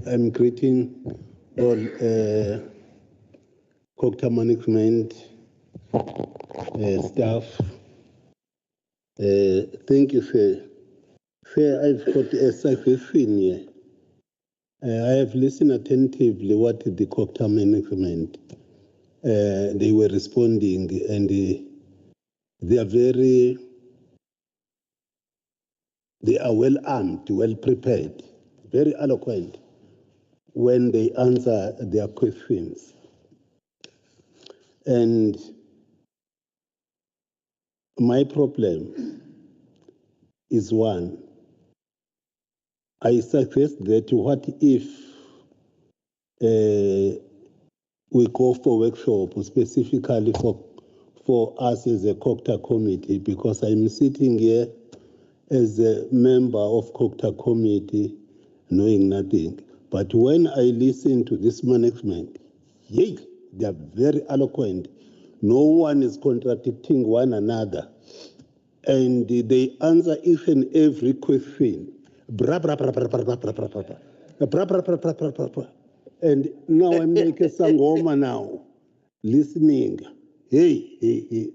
[SPEAKER 12] I'm greeting all Cogta management staff. Thank you, sir. Sir, I've got a suggestion here. I have listened attentively what the Cogta management they were responding, and they are well armed, well prepared, very eloquent when they answer their questions. And my problem is one. I suggest that what if we go for workshop specifically for us as a Cogta committee, because I'm sitting here as a member of Cogta committee knowing nothing. But when I listen to this management, yay, they are very eloquent. No one is contradicting one another. And they answer each and every question. Bra, bra, bra, bra, bra, bra, bra, bra, bra, bra. Bra, bra, bra, bra, bra, bra, bra. And now I'm like a sangoma now, listening. Hey.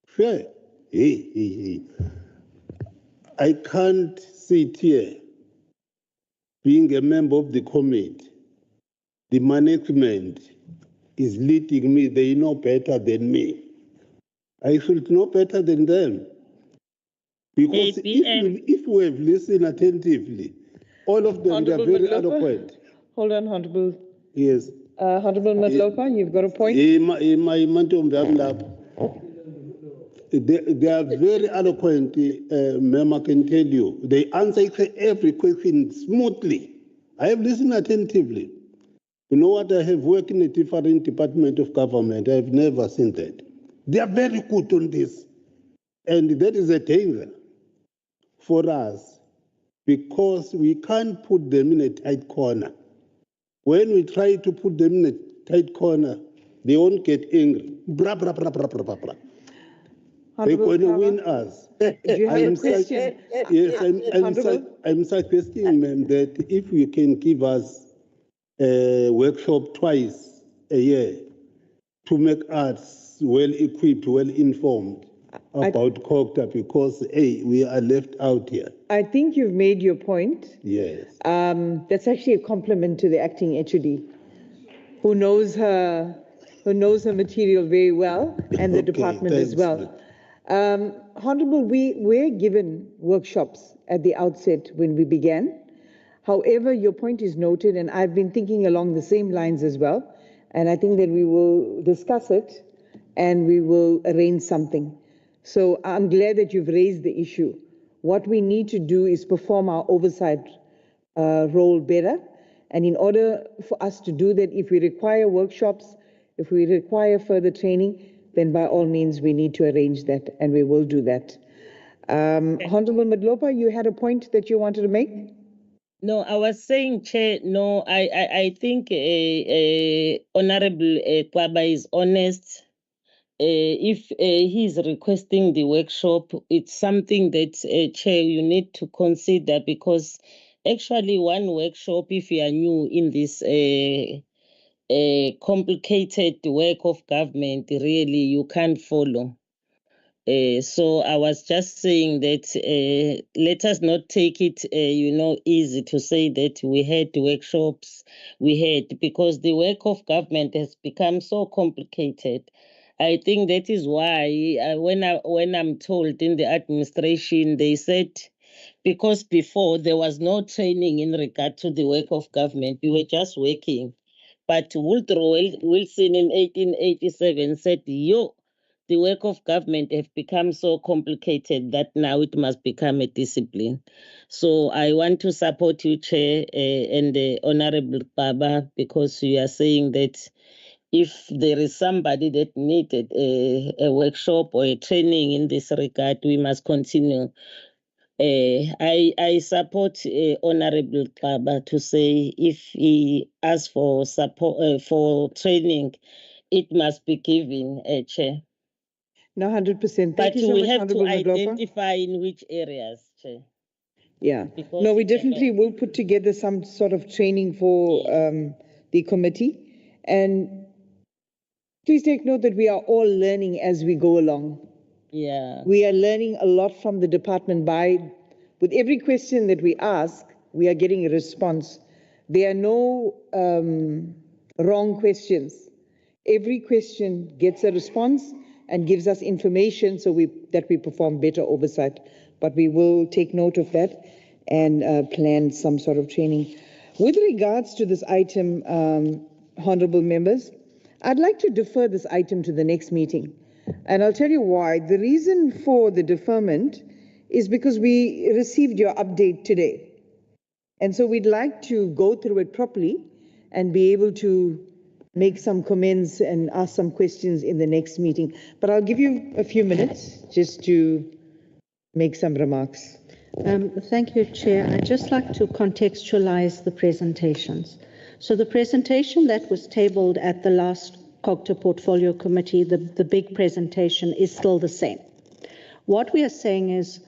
[SPEAKER 12] Fair. Hey. I can't sit here being a member of the committee. The management is leading me. They know better than me. I should know better than them. Because if we have listened attentively, all of them, they are very eloquent.
[SPEAKER 2] Hold on, Honorable.
[SPEAKER 12] Yes.
[SPEAKER 2] Honorable Matlopa, you've got a point?
[SPEAKER 12] They are very eloquent, ma'am, I can tell you. They answer every question smoothly. I have listened attentively. You know what? I have worked in a different department of government. I have never seen that. They are very good on this. And that is a danger for us, because we can't put them in a tight corner. When we try to put them in a tight corner, they won't get angry. Blah, blah, blah, blah, blah, blah, blah. They're going to win us.
[SPEAKER 2] Do you have a question?
[SPEAKER 12] Yes, I'm suggesting, ma'am, that if you can give us a workshop twice a year to make us well equipped, well informed about Cogta, because we are left out here.
[SPEAKER 2] I think you've made your point.
[SPEAKER 12] Yes.
[SPEAKER 2] That's actually a compliment to the acting HOD, who knows her material very well, and the department as well. Honorable, we were given workshops at the outset when we began. However, your point is noted, and I've been thinking along the same lines as well. And I think that we will discuss it and we will arrange something. So I'm glad that you've raised the issue. What we need to do is perform our oversight role better. And in order for us to do that, if we require workshops, if we require further training, then by all means we need to arrange that, and we will do that. Honorable Madlopa, you had a point that you wanted to make?
[SPEAKER 11] No, I was saying, Chair, no, I think Honorable Kwaba is honest. If he's requesting the workshop, it's something that, Chair, you need to consider, because actually one workshop, if you are new in this complicated work of government, really you can't follow. So I was just saying that let us not take it, easy to say that we had workshops, because the work of government has become so complicated. I think that is why when I'm told in the administration, they said, because before there was no training in regard to the work of government, we were just working. But Woodrow Wilson in 1887 said, the work of government have become so complicated that now it must become a discipline. So I want to support you, Chair, and Honorable Baba, because you are saying that if there is somebody that needed a workshop or a training in this regard, we must continue. I support Honorable Baba to say if he asks for support for training, it must be given, Chair.
[SPEAKER 2] No, 100%.
[SPEAKER 11] But
[SPEAKER 2] Thank you so
[SPEAKER 11] we
[SPEAKER 2] much,
[SPEAKER 11] have to
[SPEAKER 2] Honorable Madlopa.
[SPEAKER 11] identify in which areas, Chair.
[SPEAKER 2] Yeah.
[SPEAKER 11] Because
[SPEAKER 2] No, we
[SPEAKER 11] it's a
[SPEAKER 2] definitely
[SPEAKER 11] lot.
[SPEAKER 2] will put together some sort of training for the committee. And please take note that we are all learning as we go along.
[SPEAKER 11] Yeah.
[SPEAKER 2] We are learning a lot from the department with every question that we ask, we are getting a response. There are no wrong questions. Every question gets a response and gives us information that we perform better oversight. But we will take note of that and plan some sort of training. With regards to this item, honorable members, I'd like to defer this item to the next meeting. And I'll tell you why. The reason for the deferment is because we received your update today. And so we'd like to go through it properly and be able to make some comments and ask some questions in the next meeting. But I'll give you a few minutes just to make some remarks.
[SPEAKER 5] Thank you, Chair. I'd just like to contextualize the presentations. So the presentation that was tabled at the last Cogta Portfolio Committee, the big presentation, is still the same. What we are saying is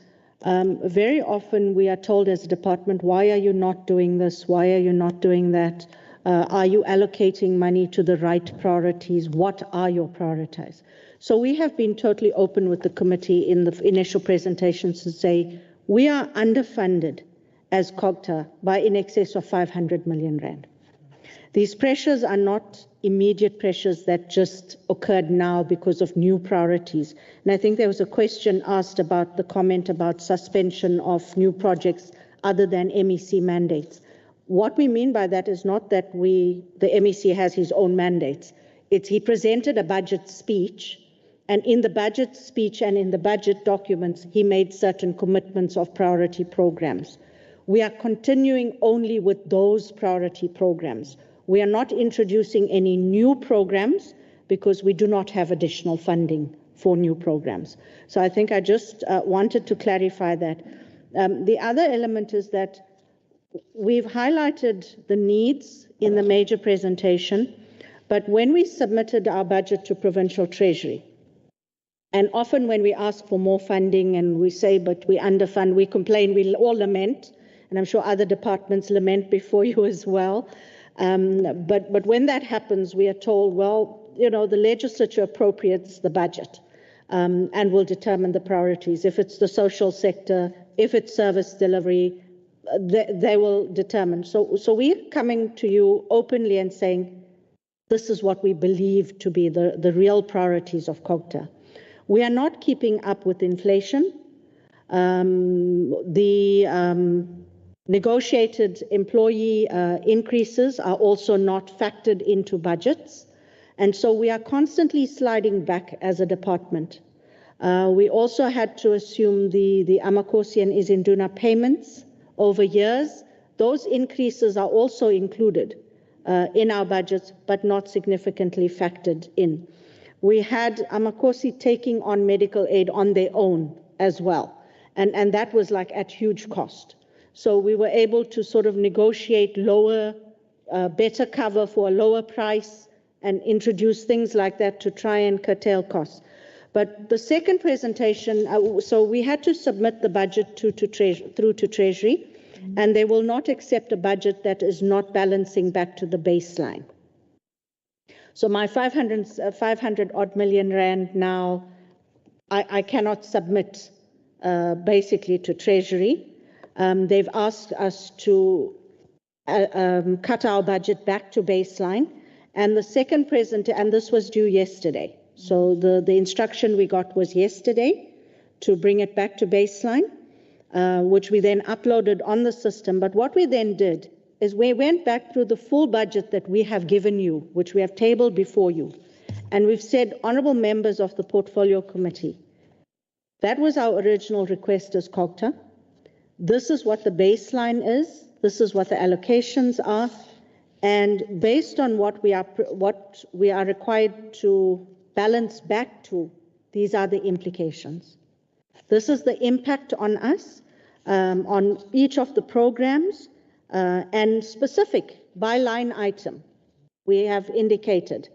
[SPEAKER 5] very often we are told as a department, why are you not doing this? Why are you not doing that? Are you allocating money to the right priorities? What are your priorities? So we have been totally open with the committee in the initial presentations to say we are underfunded as Cogta by in excess of 500 million rand. These pressures are not immediate pressures that just occurred now because of new priorities. And I think there was a question asked about the comment about suspension of new projects other than MEC mandates. What we mean by that is not that the MEC has his own mandates. It's he presented a budget speech, and in the budget speech and in the budget documents, he made certain commitments of priority programs. We are continuing only with those priority programs. We are not introducing any new programs because we do not have additional funding for new programs. So I think I just wanted to clarify that. The other element is that we've highlighted the needs in the major presentation, but when we submitted our budget to Provincial Treasury, and often when we ask for more funding and we say, but we underfund, we complain, we all lament, and I'm sure other departments lament before you as well. But when that happens, we are told, well, the legislature appropriates the budget and will determine the priorities. If it's the social sector, if it's service delivery, they will determine. So we're coming to you openly and saying, this is what we believe to be the real priorities of Cogta. We are not keeping up with inflation. Negotiated employee increases are also not factored into budgets. And so we are constantly sliding back as a department. We also had to assume the Amakosi and Izinduna payments over years. Those increases are also included in our budgets, but not significantly factored in. We had Amakosi taking on medical aid on their own as well. And that was like at huge cost. So we were able to sort of negotiate lower, better cover for a lower price and introduce things like that to try and curtail costs. But the second presentation, so we had to submit the budget through to Treasury, and they will not accept a budget that is not balancing back to the baseline. So my 500 odd million rand now I cannot submit basically to Treasury. They've asked us to cut our budget back to baseline. And the second and this was due yesterday. So the instruction we got was yesterday to bring it back to baseline, which we then uploaded on the system. But what we then did is we went back through the full budget that we have given you, which we have tabled before you. And we've said, honorable members of the Portfolio Committee, that was our original request as Cogta. This is what the baseline is. This is what the allocations are. And based on what we are required to balance back to, these are the implications. This is the impact on us, on each of the programs, and specific by line item. We have indicated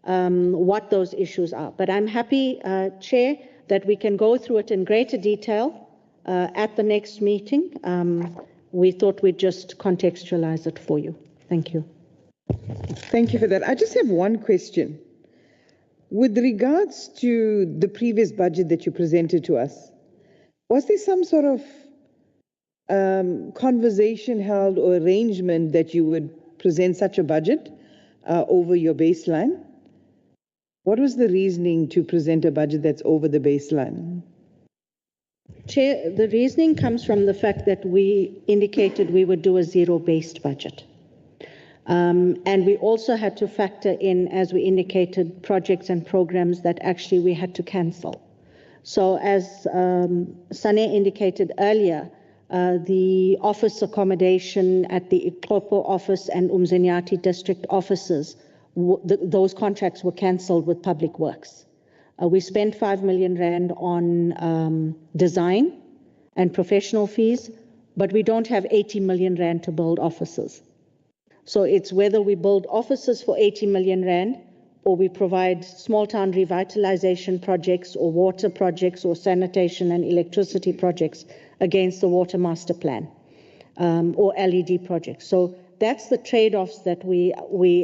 [SPEAKER 5] what those issues are. But I'm happy, Chair, that we can go through it in greater detail at the next meeting. We thought we'd just contextualize it for you. Thank you.
[SPEAKER 2] Thank you for that. I just have one question. With regards to the previous budget that you presented to us, was there some sort of conversation held or arrangement that you would present such a budget over your baseline? What was the reasoning to present a budget that's over the baseline?
[SPEAKER 5] Chair, the reasoning comes from the fact that we indicated we would do a zero-based budget. And we also had to factor in, as we indicated, projects and programs that actually we had to cancel. So as Sane indicated earlier, the office accommodation at the Ixopo office and Umzinyathi district offices, those contracts were cancelled with Public Works. We spent 5 million rand on design and professional fees, but we don't have 80 million rand to build offices. So it's whether we build offices for 80 million rand or we provide small town revitalization projects or water projects or sanitation and electricity projects against the water master plan or LED projects. So that's the trade-offs that we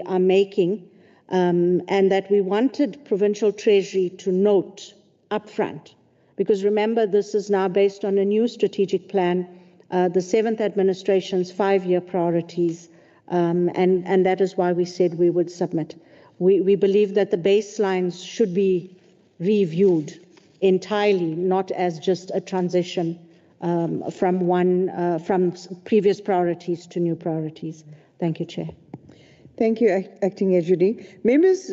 [SPEAKER 5] are making and that we wanted Provincial Treasury to note upfront. Because remember, this is now based on a new strategic plan, the 7th administration's 5-year priorities, and that is why we said we would submit. We believe that the baselines should be reviewed entirely, not as just a transition from previous priorities to new priorities. Thank you, Chair.
[SPEAKER 2] Thank you, Acting Ejudi. Members,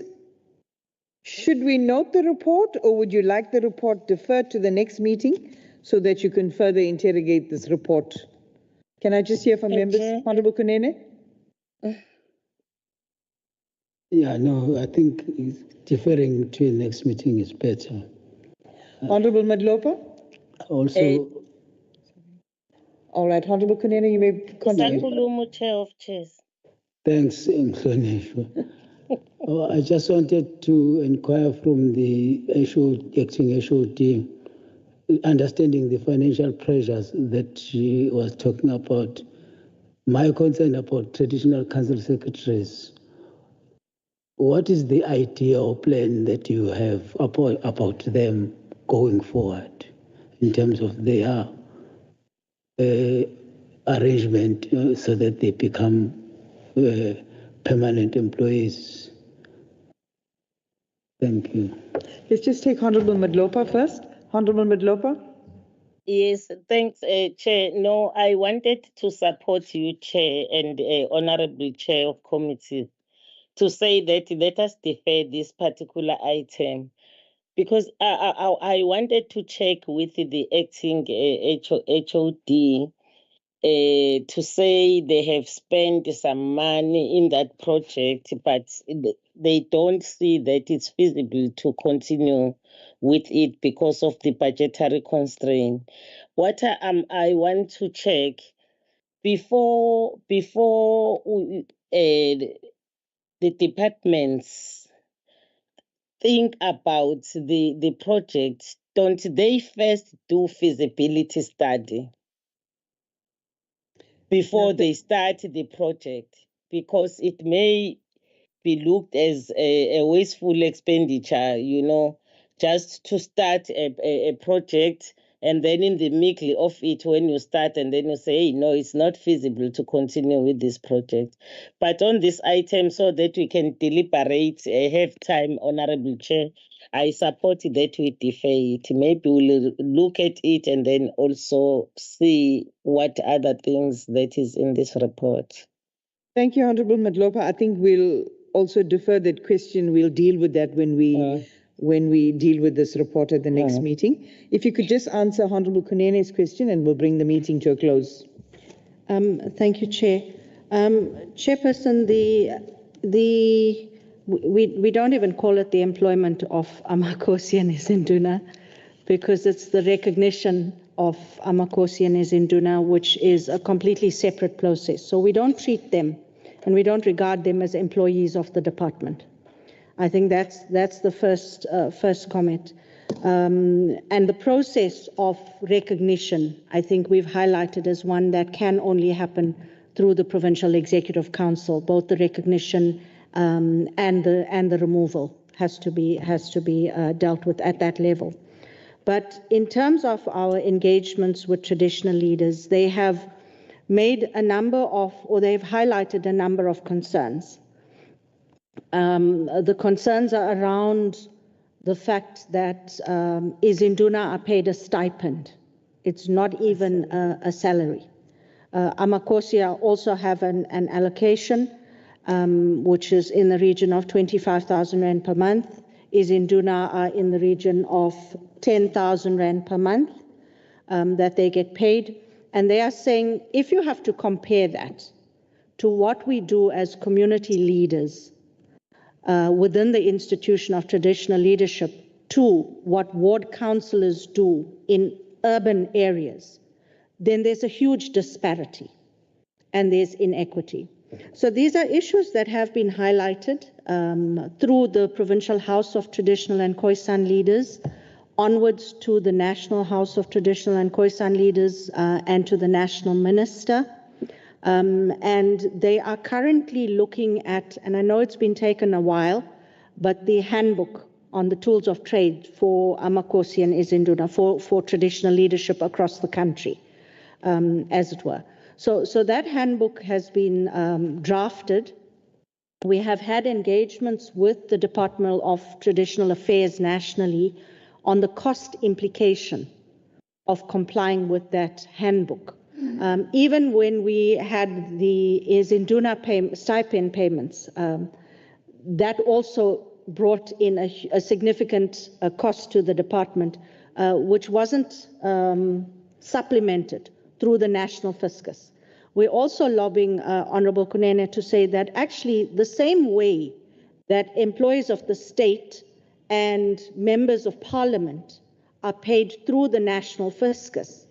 [SPEAKER 2] should we note the report or would you like the report deferred to the next meeting so that you can further interrogate this report? Can I just hear from members? Honorable Kunene?
[SPEAKER 4] Yeah, no, I think deferring to the next meeting is better.
[SPEAKER 2] Honorable Madlopa?
[SPEAKER 4] Also.
[SPEAKER 2] All right, Honorable Kunene, you may continue.
[SPEAKER 11] Chair of Chairs.
[SPEAKER 4] Thanks, Mhlonishwa. I just wanted to inquire from the acting HOD, understanding the financial pressures that she was talking about. My concern about traditional council secretaries. What is the idea or plan that you have about them going forward in terms of their arrangement so that they become permanent employees? Thank you.
[SPEAKER 2] Let's just take Honorable Madlopa first. Honorable Madlopa?
[SPEAKER 11] Yes, thanks, Chair. No, I wanted to support you, Chair, and Honorable Chair of Committee, to say that let us defer this particular item, because I wanted to check with the acting HOD to say they have spent some money in that project, but they don't see that it's feasible to continue with it because of the budgetary constraint. What I want to check before the departments think about the project, don't they first do feasibility study before they start the project? Because it may be looked as a wasteful expenditure, just to start a project, and then in the middle of it, when you start and then you say, hey, no, it's not feasible to continue with this project. But on this item, so that we can deliberate, have time, Honorable Chair, I support that we defer it. Maybe we'll look at it and then also see what other things that is in this report.
[SPEAKER 2] Thank you, Honorable Madlopa. I think we'll also defer that question. We'll deal with that when we deal with this report at the next meeting. If you could just answer Honorable Kunene's question, and we'll bring the meeting to a close.
[SPEAKER 5] Thank you, Chair. Chairperson, we don't even call it the employment of Amakosi and Izinduna, because it's the recognition of Amakosi and Izinduna, which is a completely separate process. So we don't treat them and we don't regard them as employees of the department. I think that's the first comment. And the process of recognition, I think we've highlighted as one that can only happen through the Provincial Executive Council. Both the recognition and the removal has to be dealt with at that level. But in terms of our engagements with traditional leaders, they have made a number of, or they've highlighted a number of concerns. The concerns are around the fact that Izinduna are paid a stipend. It's not even a salary. Amakosi also have an allocation, which is in the region of 25,000 Rand per month. Izinduna are in the region of 10,000 Rand per month that they get paid. And they are saying, if you have to compare that to what we do as community leaders within the institution of traditional leadership to what ward councillors do in urban areas, then there's a huge disparity and there's inequity. So these are issues that have been highlighted through the Provincial House of Traditional and Khoisan Leaders, onwards to the National House of Traditional and Khoisan Leaders and to the National Minister. And they are currently looking at, and I know it's been taken a while, but the handbook on the tools of trade for Amakosi and Izinduna, for traditional leadership across the country, as it were. So that handbook has been drafted. We have had engagements with the Department of Traditional Affairs nationally on the cost implication of complying with that handbook. Even when we had the Izinduna stipend payments, that also brought in a significant cost to the department, which wasn't supplemented through the national fiscus. We're also lobbying, Honorable Kunene, to say that actually the same way that employees of the state and members of parliament are paid through the national fiscus,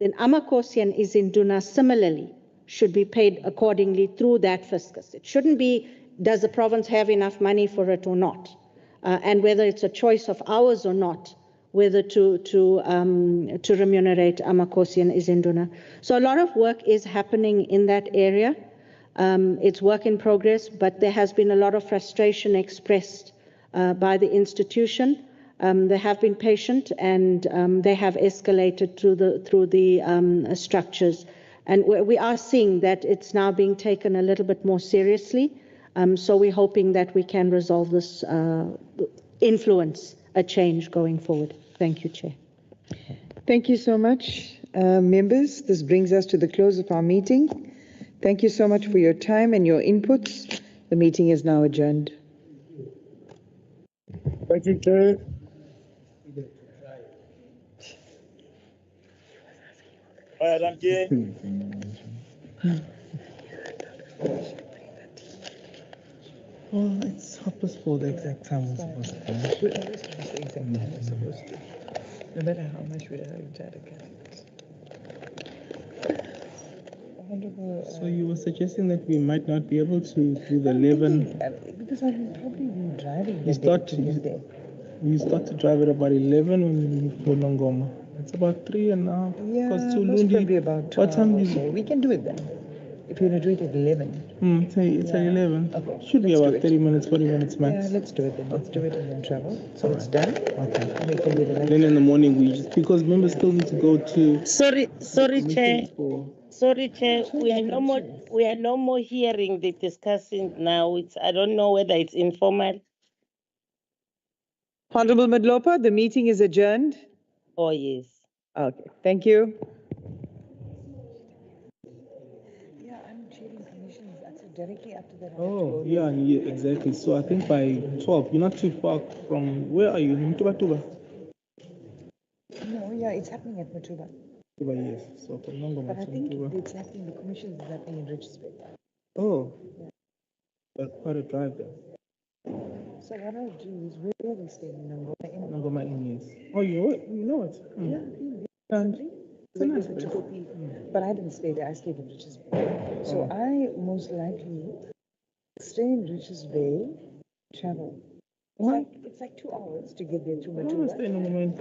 [SPEAKER 5] then Amakosi and Izinduna similarly should be paid accordingly through that fiscus. It shouldn't be, does the province have enough money for it or not? And whether it's a choice of ours or not, whether to remunerate Amakosi and Izinduna. So a lot of work is happening in that area. It's work in progress, but there has been a lot of frustration expressed by the institution. They have been patient and they have escalated through the structures. And we are seeing that it's now being taken a little bit more seriously. So we're hoping that we can resolve this, influence a change going forward. Thank you, Chair.
[SPEAKER 2] Thank you so much, members. This brings us to the close of our meeting. Thank you so much for your time and your inputs. The meeting is now adjourned.
[SPEAKER 7] Thank you, Chair.
[SPEAKER 13] Well, it's purposeful, the exact time was supposed to be. The exact time was supposed to. No matter how much we try to get it. So you were suggesting that we might not be able to do the 11? Because I will probably be driving. You start to drive at about 11 when you leave Bolongoma. It's about 3.5.
[SPEAKER 2] Yeah, most probably about 12.
[SPEAKER 13] What time do you?
[SPEAKER 2] Okay, we can do it then. If you're going to do it at 11.
[SPEAKER 13] It's at 11.
[SPEAKER 2] Okay.
[SPEAKER 13] Should be
[SPEAKER 2] let's do
[SPEAKER 13] about
[SPEAKER 2] it.
[SPEAKER 13] 30 minutes, 40 minutes max.
[SPEAKER 2] Yeah, let's do it then. Let's do it and then travel. So it's done.
[SPEAKER 13] Okay.
[SPEAKER 2] And we can do the next.
[SPEAKER 13] Then in the morning, we just, because members still need to go to.
[SPEAKER 11] Sorry, Chair.
[SPEAKER 13] For,
[SPEAKER 11] Sorry, Chair. We are no more hearing the discussing now. I don't know whether it's informal.
[SPEAKER 2] Honorable Madlopa, the meeting is adjourned.
[SPEAKER 11] Oh, yes.
[SPEAKER 2] Okay, thank you. Yeah, I'm chairing commissions. That's directly after that.
[SPEAKER 13] oh, yeah, exactly. So I think by 12, you're not too far from, where are you? In Tuba?
[SPEAKER 2] No, yeah, it's happening at Matuba.
[SPEAKER 13] Tuba, yes. So from Nongoma
[SPEAKER 2] But I
[SPEAKER 13] to
[SPEAKER 2] think
[SPEAKER 13] Tuba.
[SPEAKER 2] it's happening, the commissions is happening in Richards Bay.
[SPEAKER 13] Oh, but quite a drive there.
[SPEAKER 2] So what I'll do is, where are we staying in Nongoma? In
[SPEAKER 13] Nongoma in, yes. Oh, you know it?
[SPEAKER 2] Yeah,
[SPEAKER 13] And
[SPEAKER 2] it's a nice place. But I didn't stay there, I stayed in Richards Bay. So I most likely stay in Richards Bay, travel. It's like 2 hours to get there to
[SPEAKER 13] I don't
[SPEAKER 2] Matuba.
[SPEAKER 13] stay in Nongoma.